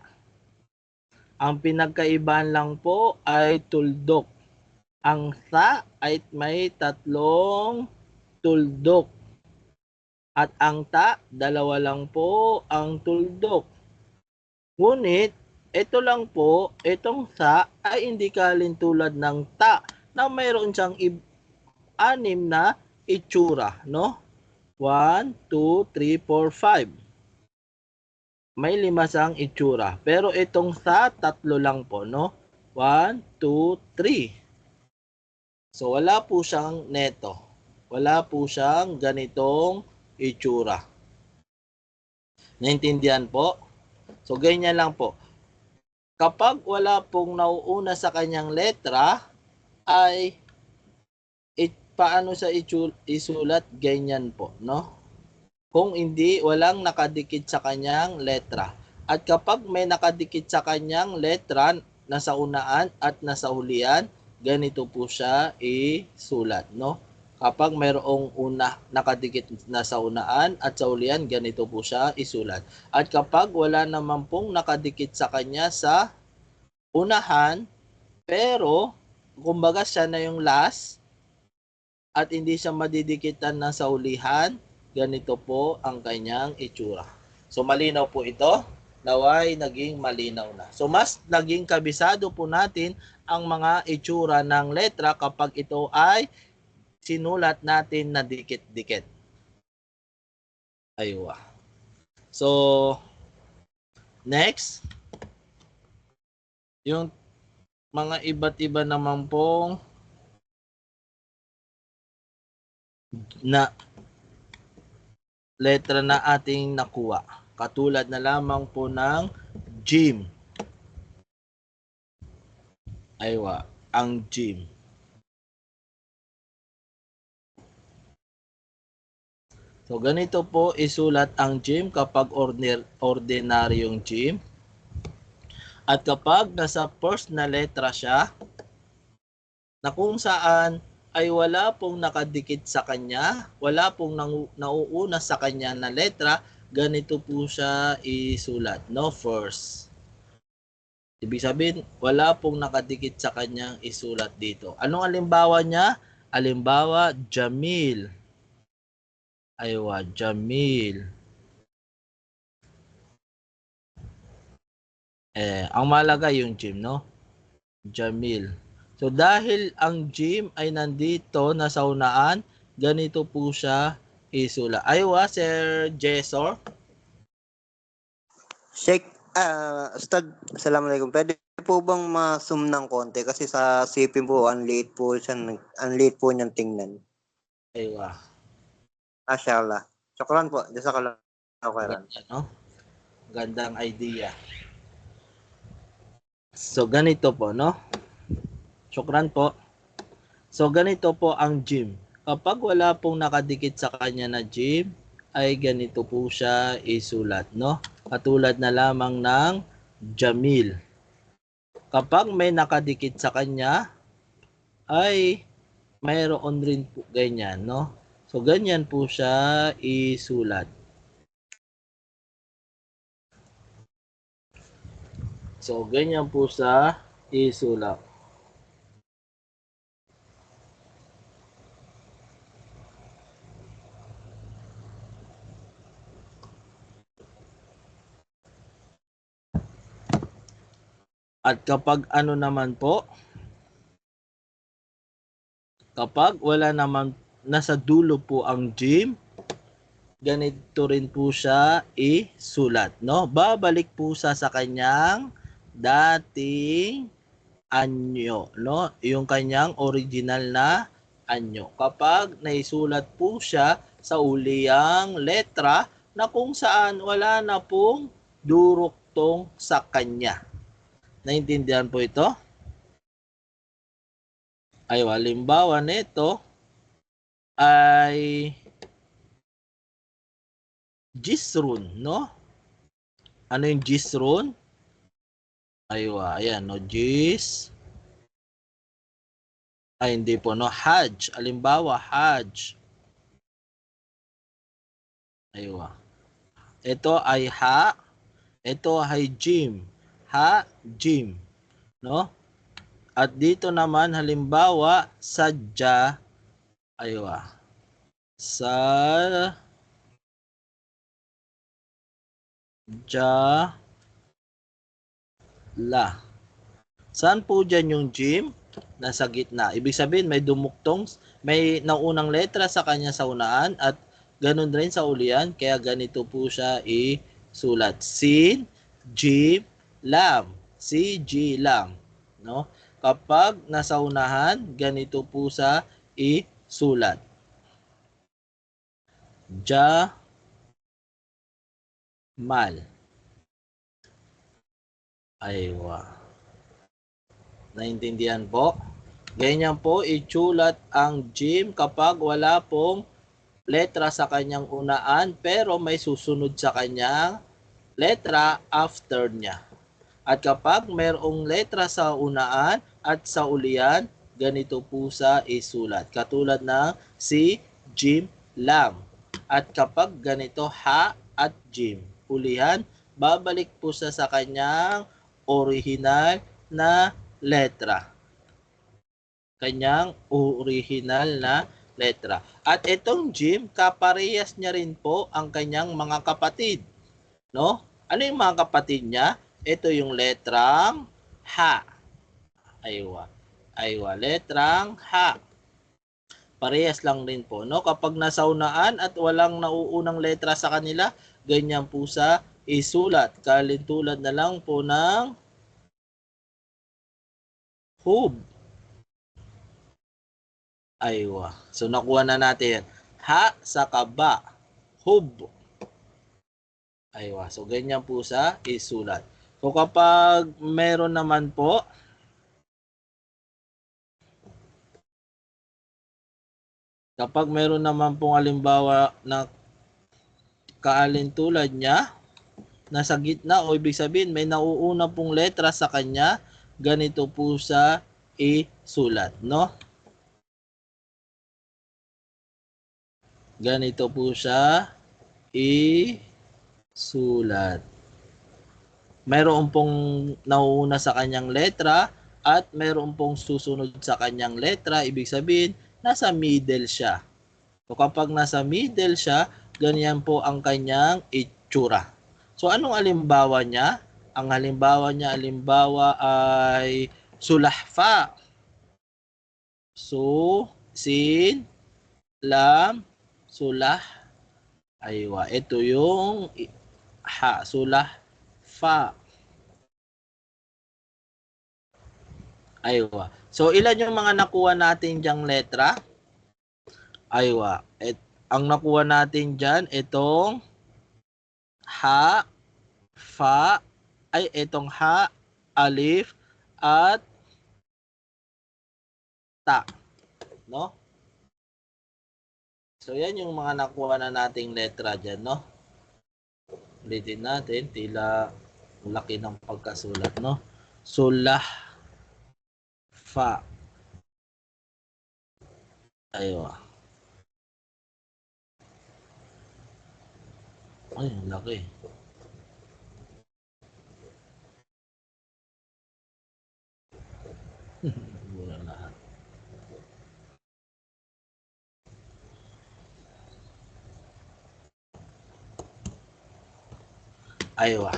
Ang pinagkaibahan lang po ay tuldok. Ang sa ay may tatlong tuldok. At ang ta, dalawa lang po ang tuldok. Ngunit, ito lang po, itong sa ay hindi kalintulad ng ta na mayroon siyang anim na itsura, no? 1, 2, 3, 4, 5. May 5 sang itsura. Pero itong sa, 3 lang po, no? 1, 2, 3. So, wala po siyang neto. Wala po siyang ganitong itsura. Naintindihan po? So, ganyan lang po. Kapag wala pong nauuna sa kanyang letra, ay paano sa isulat, ganyan po, no? Kung hindi, walang nakadikit sa kanyang letra. At kapag may nakadikit sa kanyang letra, nasa unaan at nasa hulihan, ganito po siya isulat, no? Kapag mayroong nakadikit na sa unaan at sa hulihan, ganito po siya isulat. At kapag wala naman pong nakadikit sa kanya sa unahan, pero kumbaga siya na yung last at hindi siya madidikitan ng saulihan, ganito po ang kanyang itsura. So malinaw po ito, naway naging malinaw na. So mas naging kabisado po natin ang mga itsura ng letra kapag ito ay sinulat natin na dikit-dikit. Aywa. So next, yung mga iba't iba naman pong na letra na ating nakuha. Katulad na lamang po ng gym. Aywa, ang gym. So ganito po isulat ang gym kapag ordinaryong gym. At kapag nasa first na letra siya, na kung saan ay wala pong nakadikit sa kanya, wala pong nauuna sa kanya na letra, ganito po siya isulat, no? First. Ibig sabihin, wala pong nakadikit sa kanyang isulat dito. Anong alimbawa niya? Alimbawa, Jamil. Aywa, Jamil. Ang malaga yung gym, no? Jamil. So dahil ang gym ay nandito na sa unaan, ganito po siya isula. Aywa, Sir Jesor. Sheikh, Ustad, assalamualaikum. Pwede po bang ma-zoom ng konti? Kasi sa sipin po, ang late po niyang tingnan. Aywa. Mashallah. Shukran po. Jazakallah khairan. Ganda, no? Gandang idea. So ganito po, no? Shukran po. So ganito po ang gym. Kapag wala pong nakadikit sa kanya na gym, ay ganito po siya isulat, no? Katulad na lamang ng Jamil. Kapag may nakadikit sa kanya, ay mayroon rin po ganyan, no? So ganyan po siya isulat. So ganyan po siya isulat. At kapag ano naman po, kapag wala naman nasa dulo po ang gym, ganito rin po siya isulat, no? Babalik po siya sa kanyang dating anyo, no? Yung kanyang original na anyo. Kapag naisulat po siya sa uliyang letra na kung saan wala na pong duruktong sa kanya. Naintindihan po ito? Ay, halimbawa nito ay Jisrun, no? Ano yung Jisrun? Aywa, ayan, no? Jis. Ay, hindi po, no? Hajj. Halimbawa, Hajj. Aywa. Ito ay ha. Ito ay Jim. Ha, Jim. No? At dito naman, halimbawa, Sadja. Aywa. Sa la. Saan po dyan yung gym? Nasa gitna. Ibig sabihin may dumuktong, may naunang letra sa kanya sa unaan at ganun rin sa ulian. Kaya ganito po siya isulat. Sin, jim, lam. Si, G, lam. No? Kapag nasa unahan, ganito po siya isulat. Ja, mal. Aywa. Naintindihan po? Ganyan po isulat ang gym kapag wala pong letra sa kanyang unaan pero may susunod sa kanyang letra after niya. At kapag mayroong letra sa unaan at sa ulian, ganito po sa isulat. Katulad ng si, gym, lam. At kapag ganito ha at gym, ulihan, babalik po sa kanyang original na letra. Kanyang original na letra. At itong Jim, kaparehas niya rin po ang kanyang mga kapatid. No? Ano yung mga kapatid niya? Ito yung letrang H. Aywa. Aywa, letrang H. Parehas lang din po. No? Kapag nasaunaan at walang nauunang letra sa kanila, ganyan po sa isulat. Kalintulad na lang po ng hub. Aywa. So nakuha na natin. Ha sa kaba. Hub. Aywa. So ganyan po sa isulat. So kapag meron naman po pong halimbawa na kaalintulad niya nasa gitna o ibig sabihin may nauuna pong letra sa kanya, ganito po sa isulat, no? Ganito po siya isulat. Mayroon pong nauuna sa kanyang letra at mayroon pong susunod sa kanyang letra. Ibig sabihin, nasa middle siya. So kapag nasa middle siya, ganyan po ang kanyang itsura. So anong halimbawa niya? Ang halimbawa niya, ay sulahfa. So, sin, lam, sulah, aywa. Ito yung ha, sulah, fa. Aywa. So, ilan yung mga nakuha natin diyang letra? Aywa. Ang nakuha natin dyan, itong ha, fa, itong ha, alif, at ta. No? So, yan yung mga nakuha na nating letra dyan, no? Ulitin natin, tila laki ng pagkasulat, no? Sulah, fa. Aywa. Ay, laki. Wala lahat. Aywa.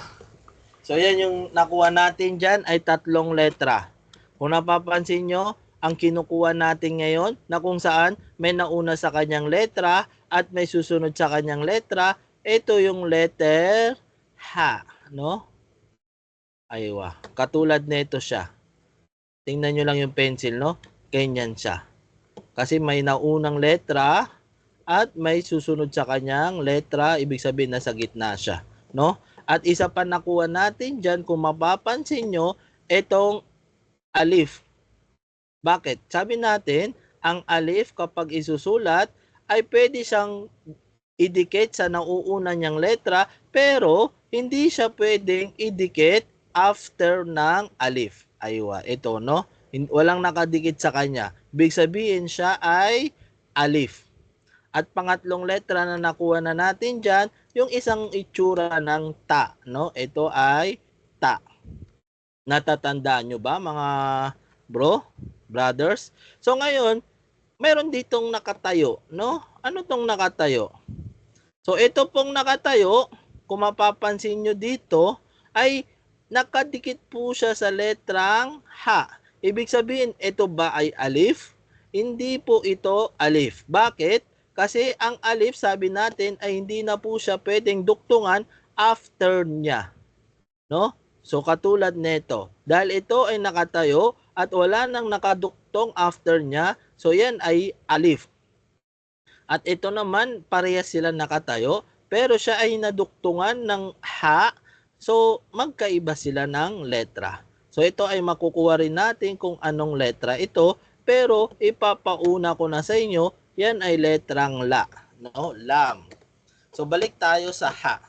So, yan yung nakuha natin dyan ay 3 letra. Kung napapansin nyo, ang kinukuha natin ngayon na kung saan may nauna sa kanyang letra at may susunod sa kanyang letra, ito yung letter H, no? Aywa. Katulad nito siya. Tingnan nyo lang yung pencil, no? Ganyan siya. Kasi may naunang letra at may susunod sa kanyang letra, ibig sabihin nasa gitna siya, no? At isa pa nakuha natin dyan, kung mapapansin nyo, itong alif. Bakit? Sabi natin, ang alif kapag isusulat ay pwede siyang idikit sa nauuna niyang letra, pero hindi siya pwedeng idikit after ng alif. Aywa, ito, no? Walang nakadikit sa kanya. Ibig sabihin siya ay alif. At pangatlong letra na nakuha na natin dyan, yung isang itsura ng ta, no? Ito ay ta. Natatandaan nyo ba, mga brothers? So ngayon, meron ditong nakatayo, no? Ano tong nakatayo? So ito pong nakatayo, kung mapapansin nyo dito, ay nakadikit po siya sa letrang H. Ibig sabihin, ito ba ay alif? Hindi po ito alif. Bakit? Kasi ang alif, sabi natin, ay hindi na po siya pwedeng duktungan after niya. No? So katulad nito, dahil ito ay nakatayo at wala nang nakaduktong after niya, so yan ay alif. At ito naman, parehas sila nakatayo, pero siya ay naduktungan ng ha, so magkaiba sila ng letra. So ito ay makukuha rin natin kung anong letra ito, pero ipapauna ko na sa inyo, yan ay letrang la, no? Lam. So balik tayo sa ha.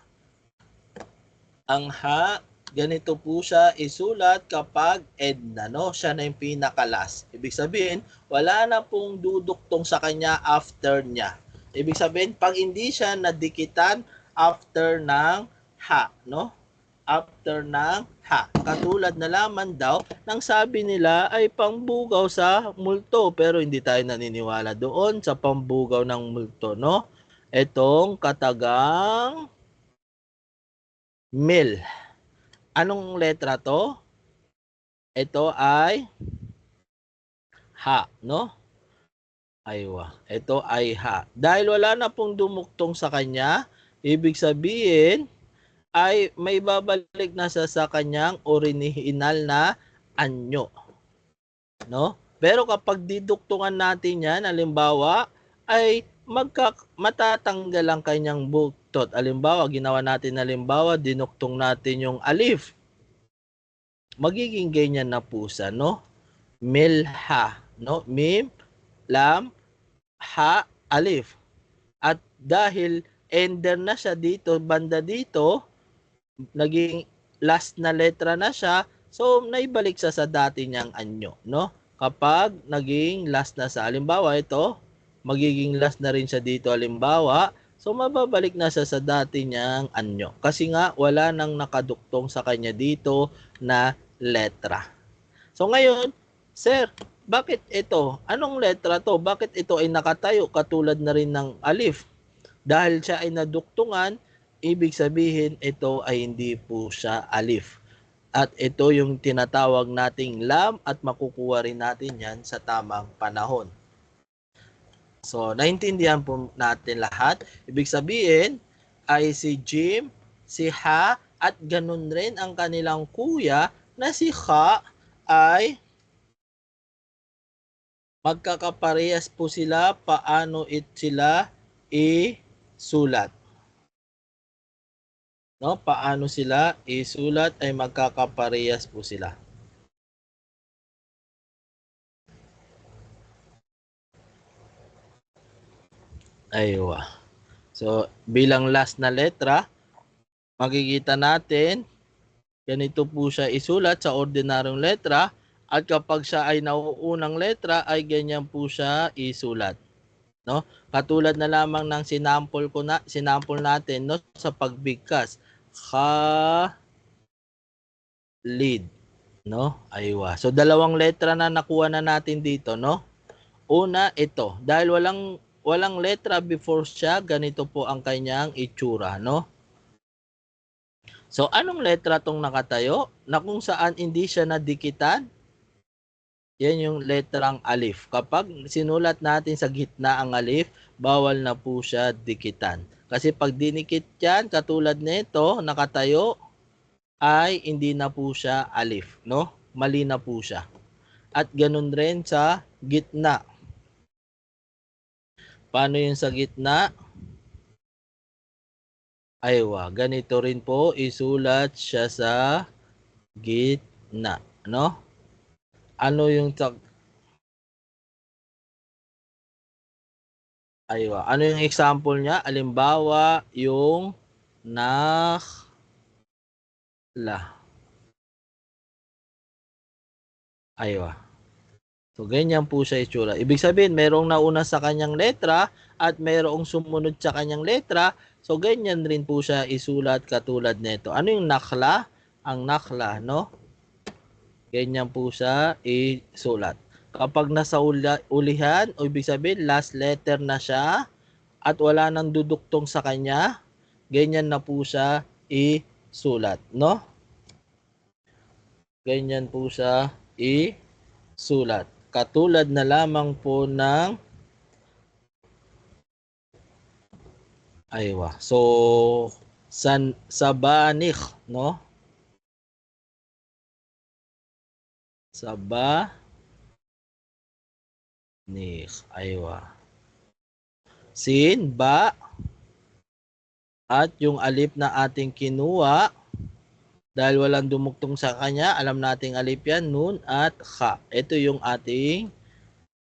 Ang ha, ganito po siya isulat kapag edna, no? Siya na yung pinakalas. Ibig sabihin, wala na pong duduktong sa kanya after niya. Ibig sabihin, pag hindi siya nadikitan after ng ha, no? after ng ha. Katulad na laman daw ng sabi nila ay pambugaw sa multo, pero hindi tayo naniniwala doon sa pambugaw ng multo, no? Itong katagang mil. Anong letra to? Ito ay ha, no? Aywa. Ito ay ha. Dahil wala na pong dumuktong sa kanya, ibig sabihin ay may babalik na sa kanyang original na anyo. No? Pero kapag diduktungan natin yan, halimbawa, ay matatanggal ang kanyang buktot. Halimbawa, ginawa natin dinuktong natin yung alif. Magiging ganyan na po sa, no? Milha, no? Mim, lam, ha, alif. At dahil ender na siya dito, banda dito, naging last na letra na siya, so naibalik siya sa dati niyang anyo, no? Kapag naging last na sa, halimbawa ito, magiging last na rin siya dito, halimbawa, so mababalik na siya sa dati niyang anyo. Kasi nga, wala nang nakaduktong sa kanya dito na letra. So ngayon, sir, bakit ito? Anong letra to? Bakit ito ay nakatayo katulad na rin ng alif? Dahil siya ay naduktungan, ibig sabihin ito ay hindi po siya alif. At ito yung tinatawag nating lam at makukuha rin natin yan sa tamang panahon. So, naintindihan po natin lahat. Ibig sabihin ay si Jim, si Ha, at ganun rin ang kanilang kuya na si Kha ay magkakaparehas po sila paano sila isulat. No, paano sila isulat ay magkakaparehas po sila. Aywa. So, bilang last na letra, makikita natin, ganito po siya isulat sa ordinaryong letra, at kapag siya ay nauunang letra, ay ganyan po siya isulat. No? Katulad na lamang ng sinample natin, no, sa pagbigkas. Khalid, no? Aywa. So dalawang letra na nakuha na natin dito, no? Una, ito. Dahil walang letra before siya, ganito po ang kanyang itsura, no? So anong letra tong nakatayo? Na kung saan hindi siya nadikitan? Yan yung letrang alif. Kapag sinulat natin sa gitna ang alif, bawal na po siya dikitan. Kasi pag dinikit yan, katulad nito, nakatayo, ay hindi na po siya alif, no? Mali na po siya. At ganun rin sa gitna. Paano yung sa gitna? Aywa, ganito rin po isulat siya sa gitna, no? Ano yung aywa, ano yung example niya? Halimbawa, yung nakhla. Aywa. So, ganyan po siya itsura. Ibig sabihin, merong nauna sa kanyang letra at merong sumunod sa kanyang letra. So, ganyan rin po siya isulat katulad nito. Ano yung nakhla? Ang nakhla, no? Ganyan po siya isulat. Kapag nasa ulihan, o ibig sabihin, last letter na siya at wala nang duduktong sa kanya, ganyan na po siya isulat, no? Ganyan po siya isulat. Katulad na lamang po ng aywa. So, sabanikh, no? Sabanikh. Aywa. Sin, ba, at yung alif na ating kinuha, dahil walang dumuktong sa kanya, alam nating alif yan, nun at kha. Ito yung ating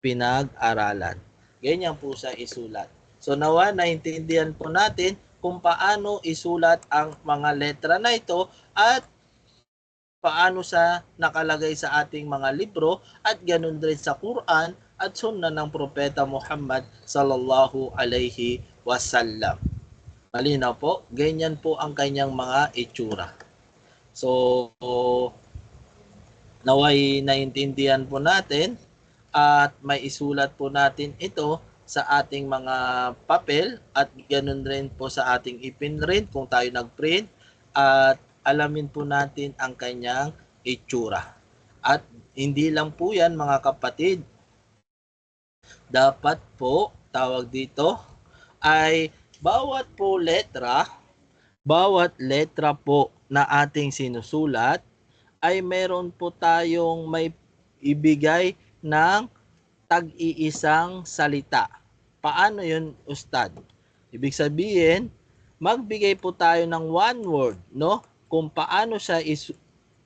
pinag-aralan. Ganyan po sa isulat. So nawa, naintindihan po natin kung paano isulat ang mga letra na ito at paano sa nakalagay sa ating mga libro at ganun din sa Quran at sunna ng Propeta Muhammad sallallahu alaihi wasallam. Malinaw po, ganyan po ang kanyang mga itsura. So, naway naintindihan po natin at may isulat po natin ito sa ating mga papel at ganun rin po sa ating ipinrint kung tayo nagprint at alamin po natin ang kanyang itsura. At hindi lang po yan mga kapatid, dapat po tawag dito ay bawat letra po na ating sinusulat ay meron po tayong may ibigay ng tag-iisang salita. Paano yun, Ustad? Ibig sabihin, magbigay po tayo ng one word, no? Kung paano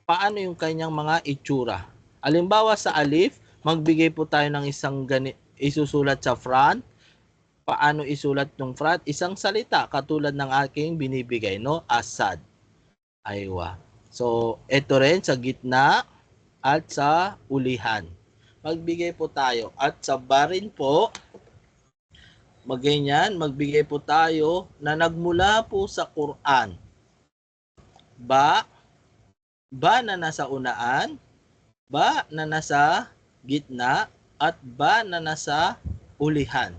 paano yung kanyang mga itsura. Halimbawa sa alif, magbigay po tayo ng isusulat sa front. Paano isulat ng front? Isang salita katulad ng aking binibigay, no? Asad. Aywa. So, ito rin sa gitna at sa ulihan. Magbigay po tayo. At sa barin po, magbigay po tayo na nagmula po sa Quran. Ba na nasa unaan, ba na nasa gitna, at ba na nasa ulihan.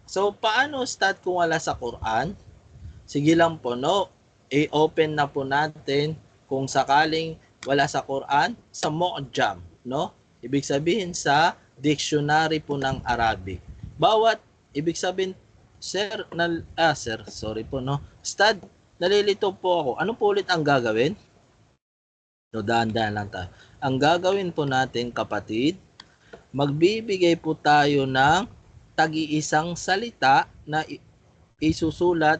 So, paano start kung wala sa Quran? Sige lang po, no? I-open na po natin kung sakaling wala sa Quran, sa Mu'jam, no? Ibig sabihin sa dictionary po ng Arabic. Ibig sabihin, sorry po, no? Ustad, nalilito po ako. Ano po ulit ang gagawin? No, dahan-dahan lang tayo. Ang gagawin po natin, kapatid, magbibigay po tayo ng tag-iisang salita na isusulat,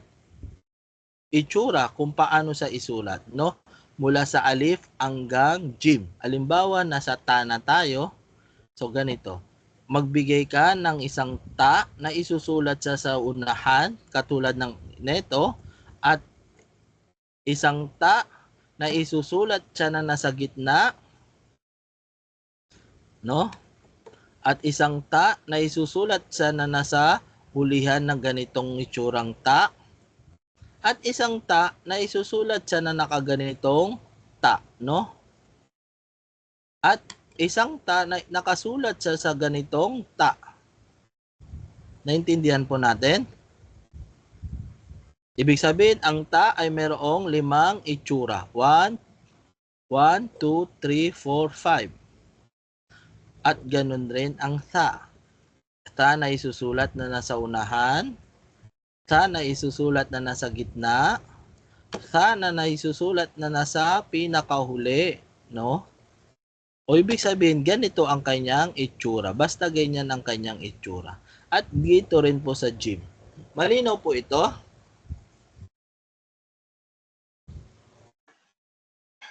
itsura kung paano sa isulat, no? Mula sa alif hanggang jim. Halimbawa, nasa ta na tayo. So, ganito. Magbigay ka ng isang ta na isusulat sa unahan, katulad ng neto, at isang ta na isusulat siya na nasa gitna, no? At isang ta na isusulat siya na nasa hulihan ng ganitong itsurang ta, at isang ta na isusulat siya na nakaganitong ta, no? At isang ta na nakasulat siya sa ganitong ta. Naintindihan po natin? Ibig sabihin, ang ta ay mayroong 5 itsura. 1, 2, 3, 4, 5. At ganun rin ang ta. Ta na isusulat na nasa unahan, ta na isusulat na nasa gitna, ta na isusulat na nasa pinakahuli, no? O ibig sabihin, ganito ang kanyang itsura. Basta ganyan ang kanyang itsura. At dito rin po sa jim. Malinaw po ito?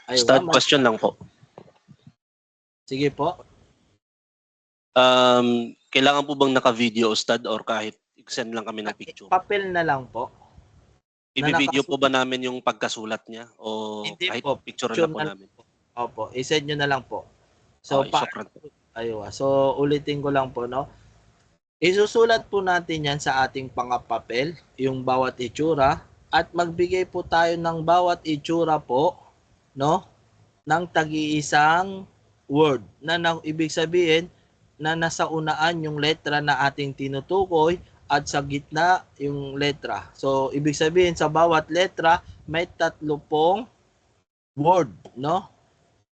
Ustad, question lang po. Sige po. Kailangan po bang naka-video, Ustad, or kahit i-send lang kami ng picture? Papel na lang po. I-video po ba namin yung pagkasulat niya? O hindi kahit po, picture na po namin? Opo, i-send nyo na lang po. So, so ulitin ko lang po, no? Isusulat po natin yan sa ating papel, yung bawat itsura, at magbigay po tayo ng bawat itsura po, no? Ng tag-iisang word na ibig sabihin na nasa unaan yung letra na ating tinutukoy at sa gitna yung letra. So, ibig sabihin sa bawat letra may 3 pong word, no?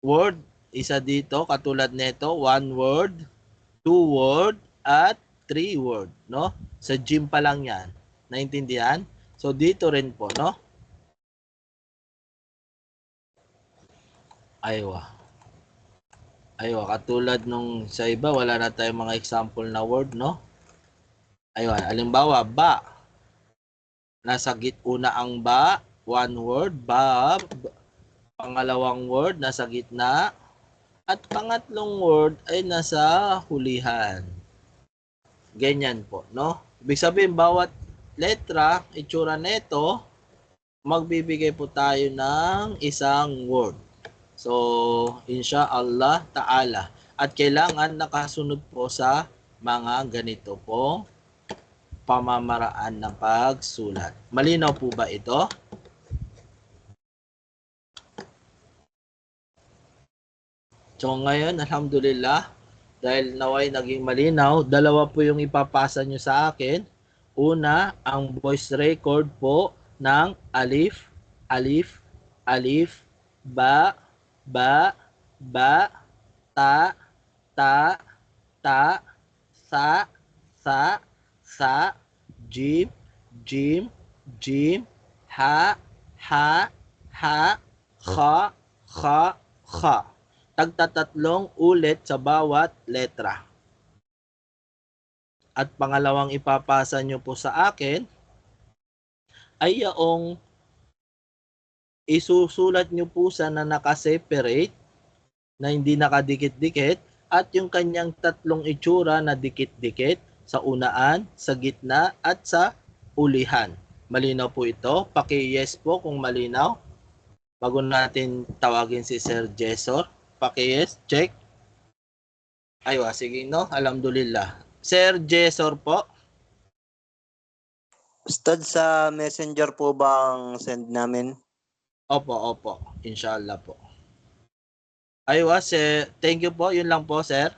Word, isa dito katulad nito, 1 word, 2 word, at 3 word, no? Sa gym pa lang yan. Naintindihan? So, dito rin po, no? Aywa, katulad nung sa iba, wala na tayong mga example na word, no? Aywa, halimbawa, ba. Nasa una ang ba, 1 word, ba. Pangalawang word, nasa gitna. At pangatlong word ay nasa hulihan. Ganyan po, no? Ibig sabihin, bawat letra, itsura neto, magbibigay po tayo ng isang word. So, inshallah ta'ala. At kailangan nakasunod po sa mga ganito po pamamaraan ng pagsulat. Malinaw po ba ito? So ngayon, alhamdulillah, dahil naway naging malinaw, dalawa po yung ipapasa nyo sa akin. Una, ang voice record po ng alif, alif, alif, ba, ba, ba, ta, ta, ta, sa, sa, jim, jim, jim, ha, ha, kha, kha. Tagtatatlong ulit sa bawat letra. At pangalawang ipapasa nyo po sa akin ay yung isusulat nyo po sa na nakaseparate na hindi nakadikit-dikit at yung kanyang tatlong itsura na dikit-dikit sa unaan, sa gitna at sa ulihan. Malinaw po ito? Paki-yes po kung malinaw. Bago natin tawagin si Sir Jesor. Paki-yes, check. Aywa, sige no, alhamdulillah. Sir Jesor po. Ustad, sa messenger po bang send namin? Opo. Inshallah po. Aywa, sir. Thank you po. Yun lang po, sir.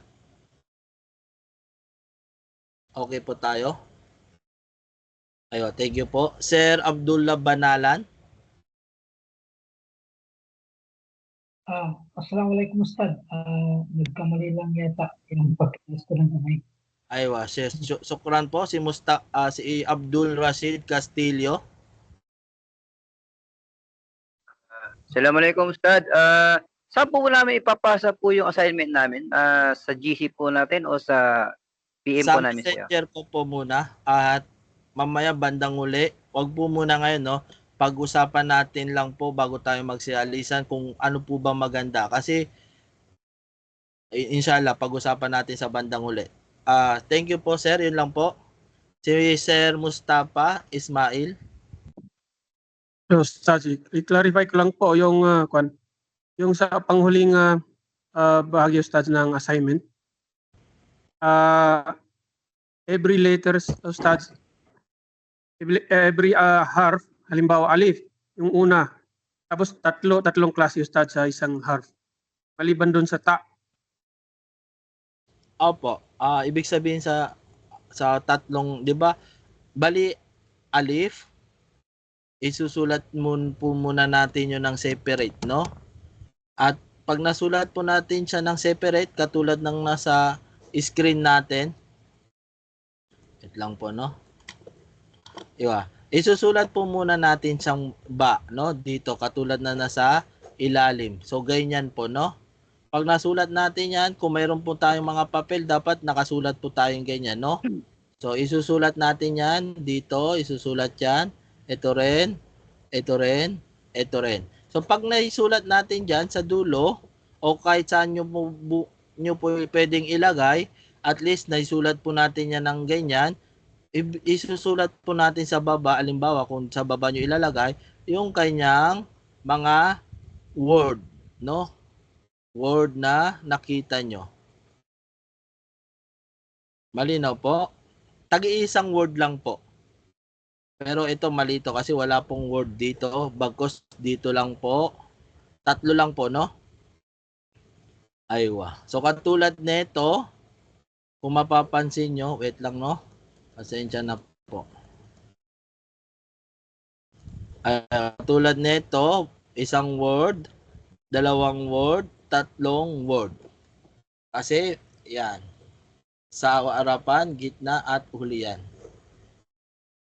Okay po tayo. Aywa, thank you po. Sir Abdullah Banalan. Assalamualaikum Ustad. Nagkamali lang yata yung pag-cast ko ng kamay. Aywa, sir. Sukran po si si Abdul Rashid Castillo. Assalamualaikum Ustad. Saan po namin ipapasa po yung assignment namin? Sa GC po natin o sa PM Sa po namin siya? messenger ko po muna at mamaya bandang uli. Wag po muna ngayon, no? Pag-usapan natin lang po bago tayo magsialisan kung ano po ba maganda. Kasi inshallah, pag-usapan natin sa bandang uli. Thank you po, sir. Yun lang po. Si Sir Mustafa Ismail. So, Saji, i-clarify ko lang po yung yung sa panghuling bahagi Ustad ng assignment. Every letters Ustad, every harf, halimbawa alif, yung una. Tapos tatlong klase Ustad sa isang harf. Maliban doon sa ta. Opo. Ibig sabihin sa tatlong, 'di ba? Bali alif, isusulat po muna natin 'yon ng separate, no? At pag nasulat po natin siya ng separate katulad ng nasa screen natin. Wait lang po, no? Iwa. Isusulat po muna natin siyang ba, no? Dito katulad na nasa ilalim. So ganyan po, no? Pag nasulat natin 'yan, kung mayroon po tayong mga papel, dapat nakasulat po tayong ganyan, no? So isusulat natin 'yan dito, isusulat 'yan. Ito rin, ito rin, ito rin. So pag naisulat natin diyan sa dulo o kahit saan nyo po pwedeng ilagay, at least naisulat po natin 'yan ng ganyan. Isusulat po natin sa baba, halimbawa kung sa baba nyo ilalagay, yung kanyang mga word, no? Word na nakita nyo. Malinaw po? Tag-iisang word lang po. Pero ito malito kasi wala pong word dito. Bagkus dito lang po. Tatlo lang po, no? Aywa. So katulad nito, kung mapapansin nyo, wait lang, no? Pasensya na po. Katulad nito, isang word, dalawang word, tatlong word. Kasi, yan. Sa harapan, gitna, at hulihan.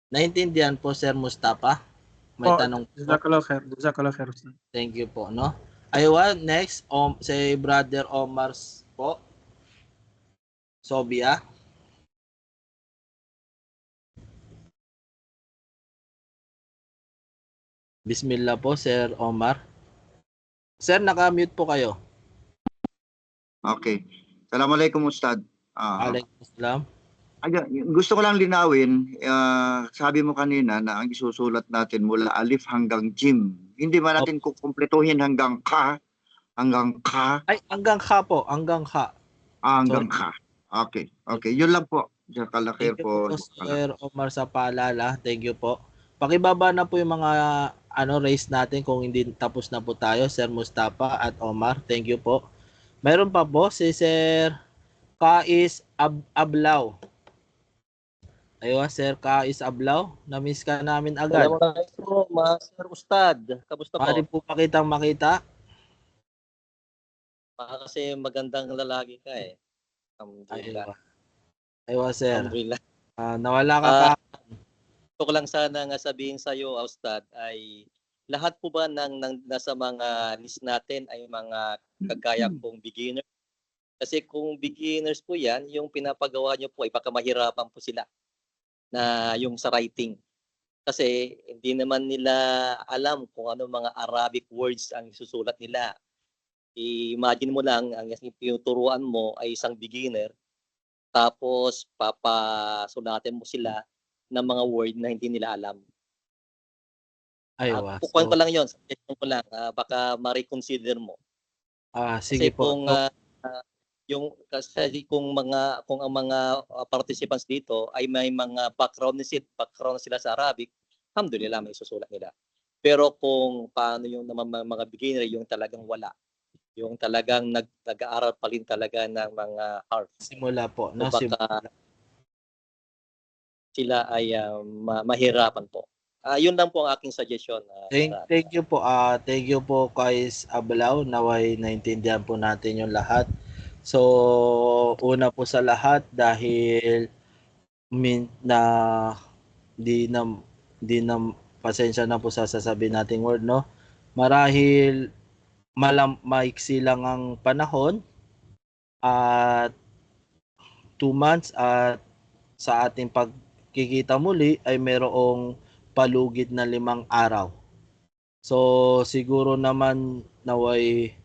Naintindihan po, Sir Mustafa? May tanong po. Jazakallah khair. Thank you po, no? Aywa, next, si Brother Omar po. Sobia. Bismillah po, Sir Omar. Sir, naka-mute po kayo. Okay. Assalamualaikum Ustad. Waalaikumsalam. Gusto ko lang linawin, sabi mo kanina na ang isusulat natin mula alif hanggang jim. Hindi ba natin kukumpletuhin hanggang ka? Hanggang ka? Ay, hanggang ka po. Hanggang ka. Hanggang ka. Okay. Yun lang po. Jazakallah khair Thank you po. po, Sir Omar, sa paalala. Thank you po. Pakibaba na po yung mga raise natin kung hindi tapos na po tayo, Sir Mustafa at Omar. Thank you po. Mayroon pa po si Sir Kais Ablaw. Ayun, Sir Kais Ablaw. Na-miss ka namin agad. Assalamualaikum, Master Ustad. Kamusta po? Maaari po makita. Baka kasi magandang lalaki ka eh. Alhamdulillah. Ayun, Sir. Alhamdulillah. Nawala ka ka. Gusto ko lang sana nga sabihin sa iyo, Ustad, ay lahat po ba ng nasa mga list natin ay mga kagaya kong beginner? Kasi kung beginners po yan, yung pinapagawa nyo po ay baka mahirapan po sila na yung sa writing. Kasi hindi naman nila alam kung ano mga Arabic words ang susulat nila. I-imagine mo lang, ang tinuturuan mo ay isang beginner, tapos papasulatin mo sila ng mga word na hindi nila alam. Ayun. Pukuhan ko lang yun, suggestion ko lang, baka ma-reconsider mo. Sige Kasi po. Kung ang mga participants dito ay may mga background sila sa Arabic, alhamdulillah may susulat nila. Pero kung paano yung mga beginner, yung talagang wala, yung talagang nag-aaral pa rin talaga ng mga harf. Simula po. No? So baka sila ay mahirapan po. Yun lang po ang aking suggestion. Thank you po. Thank you po Kais Ablaw. Naway naintindihan po natin yung lahat. So, una po sa lahat dahil di na pasensya na po sa sasabihin nating word, no? Marahil maiksi lang ang panahon at 2 months at sa ating pagkikita muli ay merong palugid na 5 araw. So, siguro naman naway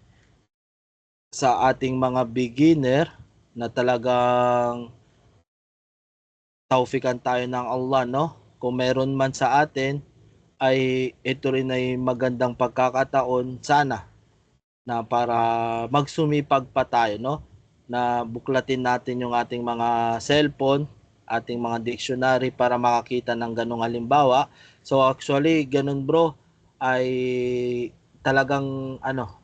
sa ating mga beginner na talagang taufikan tayo ng Allah, no? Kung meron man sa atin ay ito rin ay magandang pagkakataon sana na para magsumipag pa tayo, no? Na buklatin natin yung ating mga cellphone, ating mga dictionary para makakita ng ganung halimbawa. So actually, ganun bro, ay talagang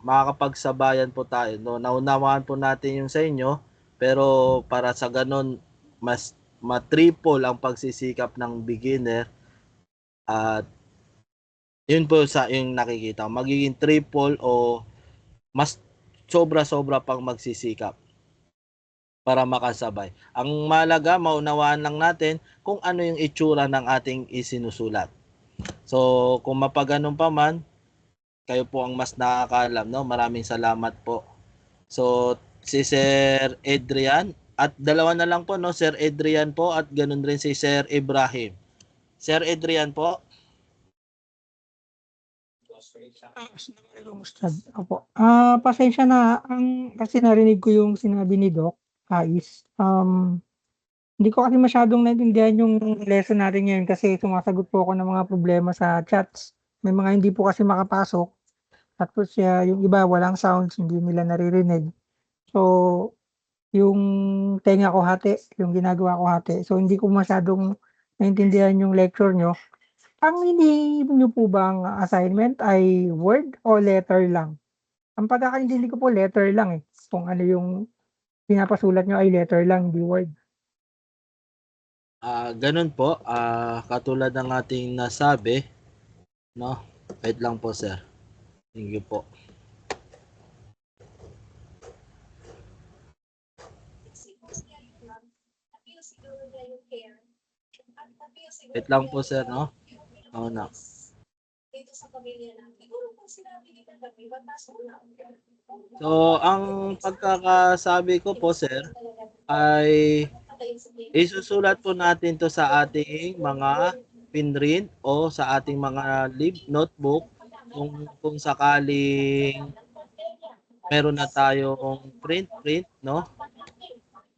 makakapagsabayan po tayo, no? Naunawaan po natin yung sa inyo, pero para sa ganun mas matriple ang pagsisikap ng beginner at yun po sa yung nakikita, magiging triple o mas sobra-sobra pang magsisikap para makasabay. Ang mahalaga, maunawaan lang natin kung ano yung itsura ng ating isinusulat. So kung mapaganon pa man, kayo po ang mas nakakaalam, no? Maraming salamat po. So, si Sir Adrian at dalawa na lang po, no? Sir Adrian po at ganun rin si Sir Ibrahim. Sir Adrian po. Opo. Pasensya na kasi narinig ko yung sinabi ni Doc Kais. Hindi ko kasi masyadong naintindihan yung lesson natin ngayon kasi sumasagot po ako ng mga problema sa chats. May mga hindi po kasi makapasok. Tapos yung iba walang sounds, hindi nila naririnig. So, yung tenga ko hati, yung ginagawa ko hati. So, hindi ko masyadong naintindihan yung lecture nyo. Ang hindi nyo po bang assignment ay word o letter lang? Ang pagkakaintindi ko po letter lang eh. Kung ano yung pinapasulat nyo ay letter lang, hindi word. Ganun po, katulad ng ating nasabi, no? Wait lang po, sir. Thank you po. Wait lang po, sir, no? Oo na. So, ang pagkakasabi ko po, sir, ay isusulat po natin to sa ating mga pinrint o sa ating mga notebook kung sakaling meron na tayong print, no?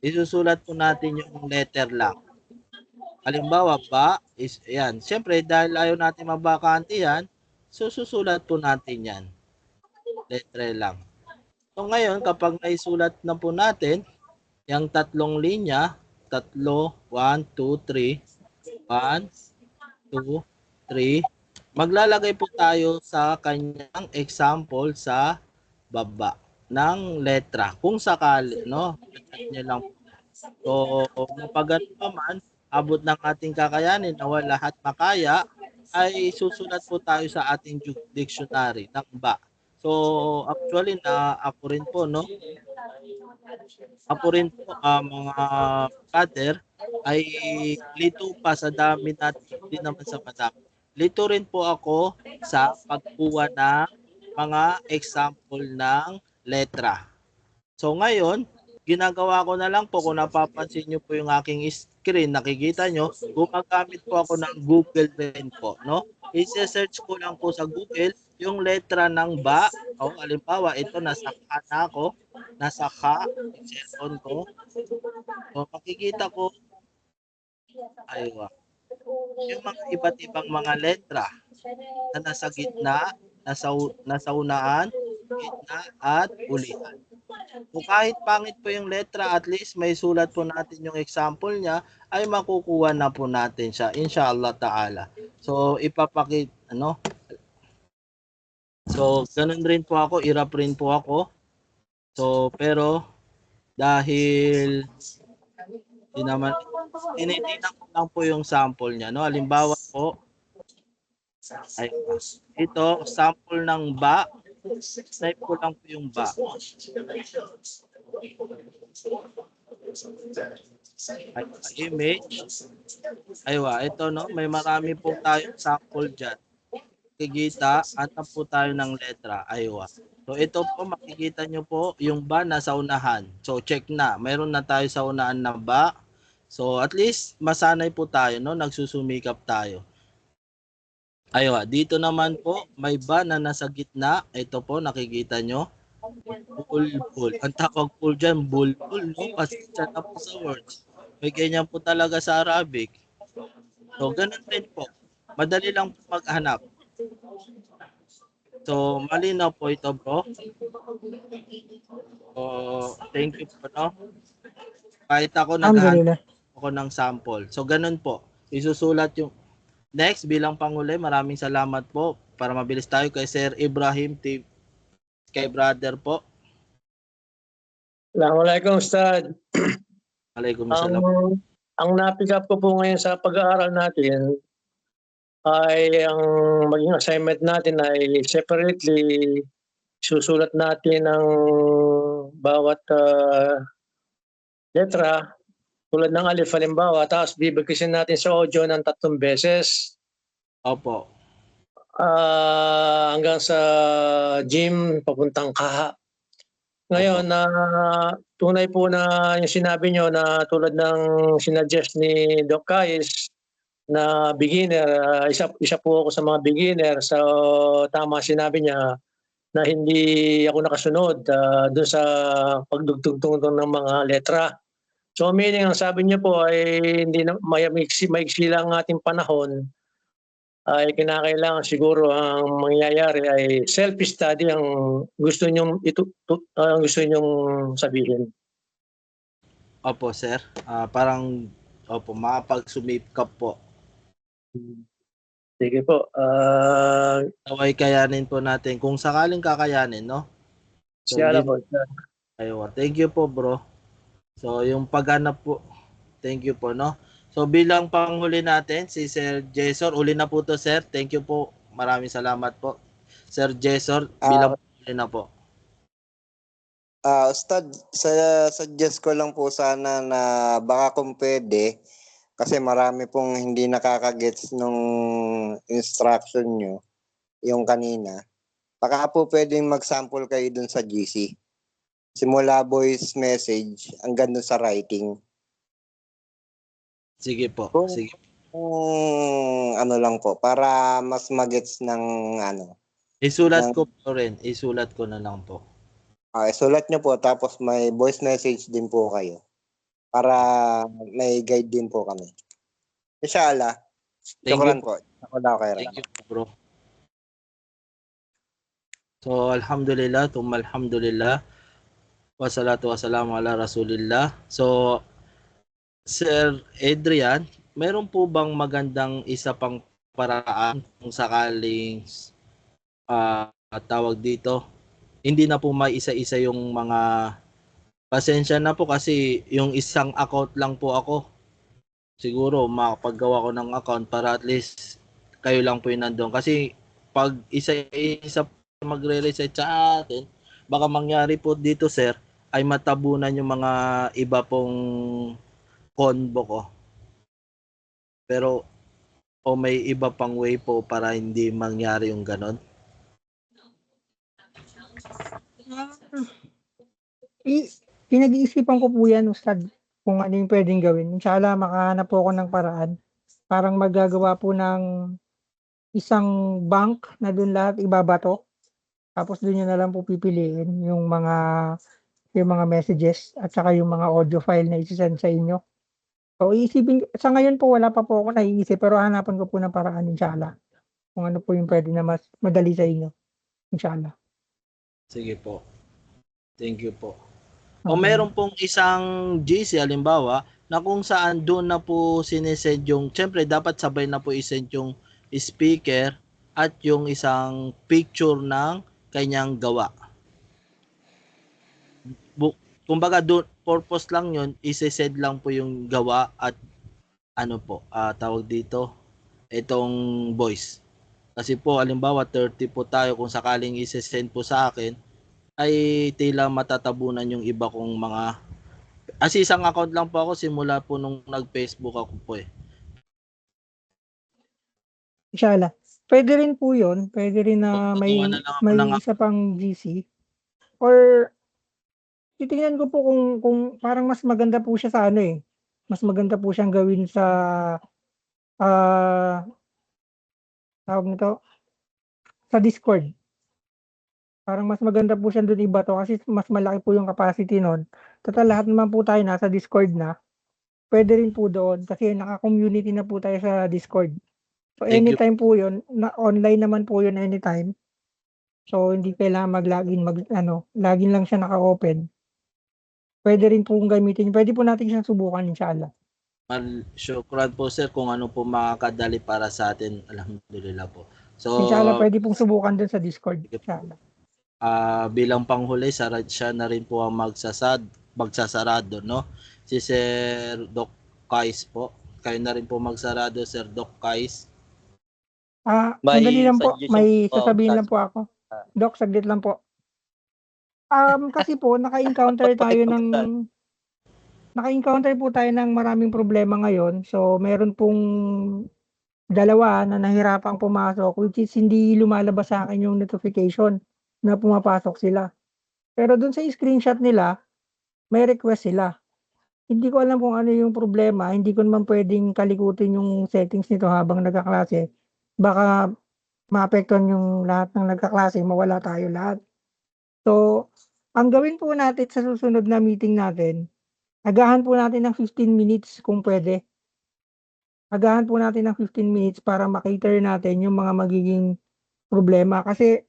Isusulat po natin yung letter lang. Halimbawa ba, yan. Siyempre, dahil ayaw natin mabakante yan, susulat po natin yan. Letre lang. So ngayon, kapag naisulat na po natin, yung 3 linya, 1, 2, 3, 1, 2, 3, maglalagay po tayo sa kanyang example sa baba. ng letra. Kung sakali, no? Chat niyo lang. So, kapag naman, abot ng ating kakayanin na wala lahat makaya, ay susulat po tayo sa ating dictionary ng ba. So, actually, na ako rin po, no? Ako rin po, mga brother, ay lito pa sa dami natin, hindi naman sa madami. Lito rin po ako sa pagkuha ng mga example ng letra. So ngayon, ginagawa ko na lang po, kung napapansin nyo po yung aking screen, nakikita nyo, gumagamit po ako ng Google rin po, no? I-search ko lang po sa Google yung letra ng ba. O, halimbawa, ito, nasa ka na ako, nasa ka, yung cellphone ko. So, makikita ko, aywa, yung mga iba't ibang mga letra na nasa gitna, nasa unaan, gitna, at ulihan. Kung kahit pangit po yung letra, at least may sulat po natin yung example niya, ay makukuha na po natin siya, inshallah ta'ala. So, ano? So, ganun rin po ako, irap rin po ako. So, pero, dahil, tinitingnan ko lang po yung sample niya, no? Halimbawa po, ay, ito, sample ng ba, type ko lang po yung ba. Ay, image. Aywa, ito, no? May marami po tayong sample dyan. Makikita, hanap po tayo ng letra. Aywa. So, ito po, makikita nyo po, yung ba nasa unahan. So, check na. Mayroon na tayo sa unahan na ba. So, at least, masanay po tayo, no? Nagsusumikap tayo. Aywa, dito naman po, may ba na nasa gitna. Ito po, nakikita nyo. Bulbul. Ang tawag po dyan, bulbul, no? Pasensya na po sa words. May ganyan po talaga sa Arabic. So, ganun din po. Madali lang po maghanap. So, malinaw po ito, bro. So, thank you po, no? Kahit ako naghahanap ako ng sample. So, ganun po. Isusulat yung next bilang panghuli. Maraming salamat po. Para mabilis tayo kay Sir Ibrahim, kay brother po. Assalamualaikum, Ustad. Waalaikumsalam. Ang na-pick up ko po ngayon sa pag-aaral natin ay ang maging assignment natin ay separately susulat natin ang bawat letra tulad ng alif halimbawa, tapos bibigkisin natin sa audio ng 3 beses. Opo. Hanggang sa gym papuntang kaha. Ngayon, tunay po na yung sinabi nyo na tulad ng sinuggest ni Doc Kais na beginner, isa po ako sa mga beginner. So tama sinabi niya na hindi ako nakasunod doon sa pagdugtong ng mga letra. So meaning, ang sabi niyo po ay hindi na maiksi lang ang ating panahon, ay kinakailangan siguro ang mangyayari ay self-study ang gusto nyong gusto nyong sabihin. Opo, sir. Parang makapagsumikap po. Sige po. Naway kayanin po natin kung sakaling kakayanin, no? So, po. Aywa. Thank you po, bro. So, yung paghanap po, thank you po, no? So, bilang panghuli natin, si Sir Jesor, uli na po to, sir. Thank you po. Maraming salamat po. Sir Jesor, bilang panghuli na po. Ustad, suggest ko lang po sana na baka kung pwede, kasi marami pong hindi nakakagets nung instruction nyo, yung kanina. Baka po pwedeng mag-sample kayo dun sa GC. Simula voice message hanggang dun sa writing. Sige po. Sige. Ano lang po, para mas magets ng ano. Isulat ko po rin. Isulat ko na lang po. Isulat nyo po, tapos may voice message din po kayo. Para may guide din po kami. Inshallah. Shukran po. Thank you, bro. So, alhamdulillah, alhamdulillah. Wassalatu wassalamu ala rasulillah. So, Sir Adrian, meron po bang magandang isa pang paraan kung sakaling tawag dito, hindi na po maisa-isa yung mga pasensya na po kasi yung isang account lang po ako. Siguro makapaggawa ko ng account para at least kayo lang po yung nandun. Kasi pag isa-isa magre-reset sa atin, baka mangyari po dito sir, ay matabunan yung mga iba pong convo ko. Pero o may iba pang way po para hindi mangyari yung ganon? Pinag-iisipan ko po yan, Ustad, kung ano yung pwedeng gawin. Inshallah, makahanap po ako ng paraan. Parang magagawa po ng isang bank na doon lahat ibabato. Tapos doon nyo na lang po pipiliin yung mga messages at saka yung mga audio file na isi-send sa inyo. So, iisipin, sa ngayon po wala pa po ako naiisip pero hanapan ko po ng paraan inshallah. Kung ano po yung pwede na mas madali sa inyo. Inshallah. Sige po. Thank you po. O meron pong isang GC halimbawa na kung saan doon na po sinesend yung, syempre dapat sabay na po isend yung speaker at yung isang picture ng kanyang gawa. Kumbaga doon, purpose lang yun, isesend lang po yung gawa at ano po, tawag dito, itong voice. Kasi po, halimbawa 30 po tayo, kung sakaling isesend po sa akin, ay tila matatabunan yung iba kong mga, kasi isang account lang po ako simula po nung nag-Facebook ako po eh. Inshallah. Pwede rin po yun. Pwede rin na may Gagawa na lang ako ng isa pang GC. Or titingnan ko po kung parang mas maganda po siya sa ano eh. Mas maganda po siyang gawin sa tawag nito sa Discord. Parang mas maganda po siya doon ibato kasi mas malaki po yung capacity nun. Total lahat naman po tayo nasa Discord na. Pwede rin po doon kasi naka-community na po tayo sa Discord. So Thank you. anytime po yun, na online naman po yun anytime. So hindi kailangan mag-login, login lang siya naka-open. Pwede rin pong gamitin. Pwede po natin siyang subukan inshallah. Syukran po sir kung ano po makakadali para sa atin. Alhamdulillah po. So, Inshallah pwede pong subukan doon sa Discord. Inshallah. Bilang panghuli, siya na rin po ang magsasarado, no? Si Sir Doc Kais po. Kayo na rin po magsarado, Sir Doc Kais. Sandali lang po. suggestion May po, sasabihin Ustad. lang po ako. Doc, saglit lang po. Kasi po, naka-encounter po tayo ng maraming problema ngayon. So, meron pong dalawa na nahirapang pumasok, which is hindi lumalabas sa akin yung notification na pumapasok sila. Pero dun sa screenshot nila, may request sila. Hindi ko alam kung ano yung problema. Hindi ko naman pwedeng kalikutin yung settings nito habang nagkaklase. Baka maapektuhan yung lahat ng nagkaklase, mawala tayo lahat. So, ang gawin po natin sa susunod na meeting natin, agahan po natin ng 15 minutes kung pwede. Agahan po natin ng 15 minutes para makater natin yung mga magiging problema. Kasi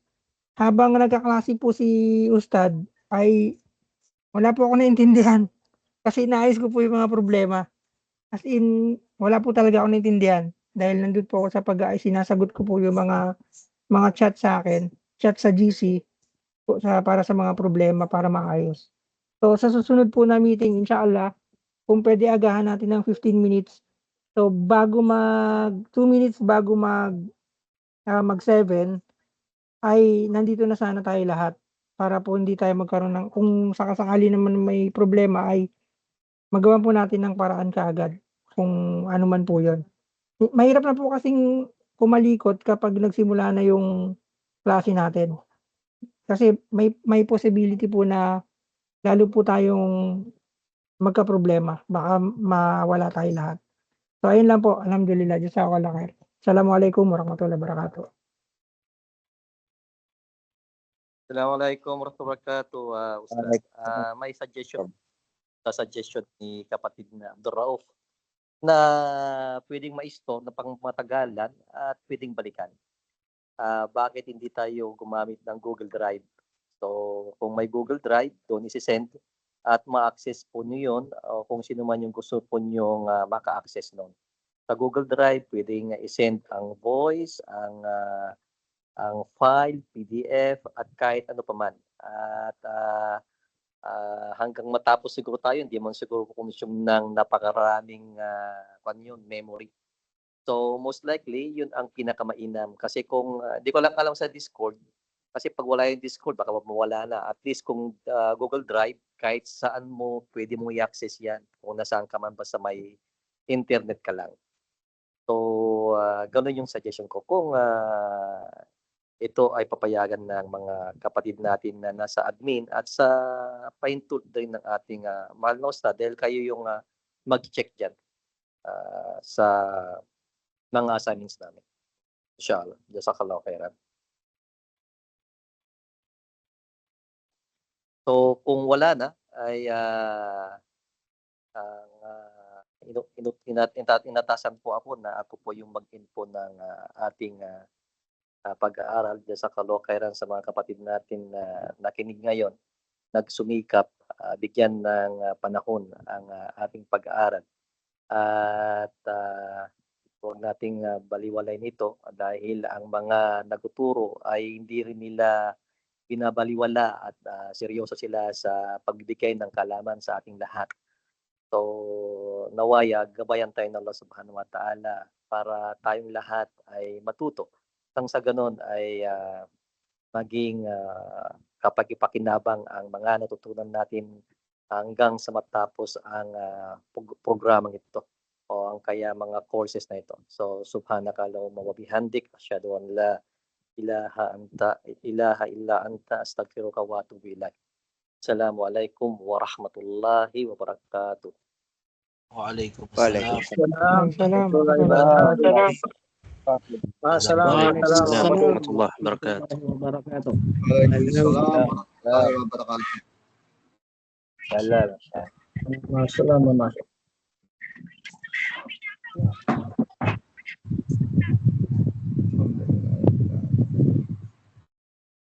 habang nagkaklase po si Ustad, ay wala po ako naintindihan. Kasi naayos ko po yung mga problema. As in, wala po talaga ako naintindihan. Dahil nandun po ako sa pag-aayos, sinasagot ko po yung mga chat sa akin, chat sa GC, para sa mga problema, para maayos. So, sa susunod po na meeting, inshallah, kung pwede agahan natin ng 15 minutes. So, 2 minutes bago mag-7, ay nandito na sana tayo lahat. Para po hindi tayo magkaroon ng, kung sakasakali naman may problema, ay magawa po natin ng paraan kaagad. Kung ano man po yun. Mahirap na po kasing kumalikot kapag nagsimula na yung klase natin. Kasi may possibility po na lalo po tayong magka-problema. Baka mawala tayo lahat. So, ayun lang po. Alhamdulillah. Jazakallah khair. Assalamualaikum warahmatullahi wabarakatuh. Assalamualaikum warahmatullahi wabarakatuh, Ustad. May suggestion ni kapatid na Abdul Rauf na pwedeng ma-store na pangmatagalan at pwedeng balikan. Bakit hindi tayo gumamit ng Google Drive? So, kung may Google Drive, doon isi-send at ma-access po nyo yun kung sino man yung gusto po nyo maka-access nun. Sa Google Drive, pwedeng i-send ang voice, ang ang file, PDF, at kahit ano pa man. At hanggang matapos siguro tayo, hindi man siguro consume ng napakaraming memory. So most likely, yun ang pinakamainam. Kasi kung, di ko lang alam sa Discord, kasi pag wala yung Discord, baka mawala na. At least kung Google Drive, kahit saan mo pwede mong i-access yan. Kung nasaan ka man, basta may internet ka lang. So, ganun yung suggestion ko. Kung ito ay papayagan ng mga kapatid natin na nasa admin at sa paintult din ng ating mahal na ustad, dahil kayo yung mag-check dyan sa mga assignments namin. Inshallah. Jazakallahu khairan. So, kung wala na, ay inatasan po ako na ako po yung mag-info ng ating pag-aaral. Jazakallahu khairan sa mga kapatid natin na nakinig ngayon, nagsumikap, bigyan ng panahon ang ating pag-aaral. At huwag nating baliwalain ito dahil ang mga nagtuturo ay hindi rin nila binabaliwala at seryoso sila sa pagbibigay ng kaalaman sa ating lahat. So, nawaya, gabayan tayo ng Allah subhanahu wa ta'ala para tayong lahat ay matuto. Nang sa ganon ay maging kapag-ipakinabang ang mga natutunan natin hanggang sa matapos ang programang ito o ang kaya mga courses na ito. So, subhanaka Allahumma wa bihamdik, asyhadu an la ilaha illa anta, astaghfiruka wa atubu ilaik. Assalamualaikum warahmatullahi wabarakatuh. Waalaikumsalam. Assalamualaikum warahmatullahi wabarakatuh. Waalaikumsalam warahmatullahi wabarakatuh. Salam. Assalamualaikum.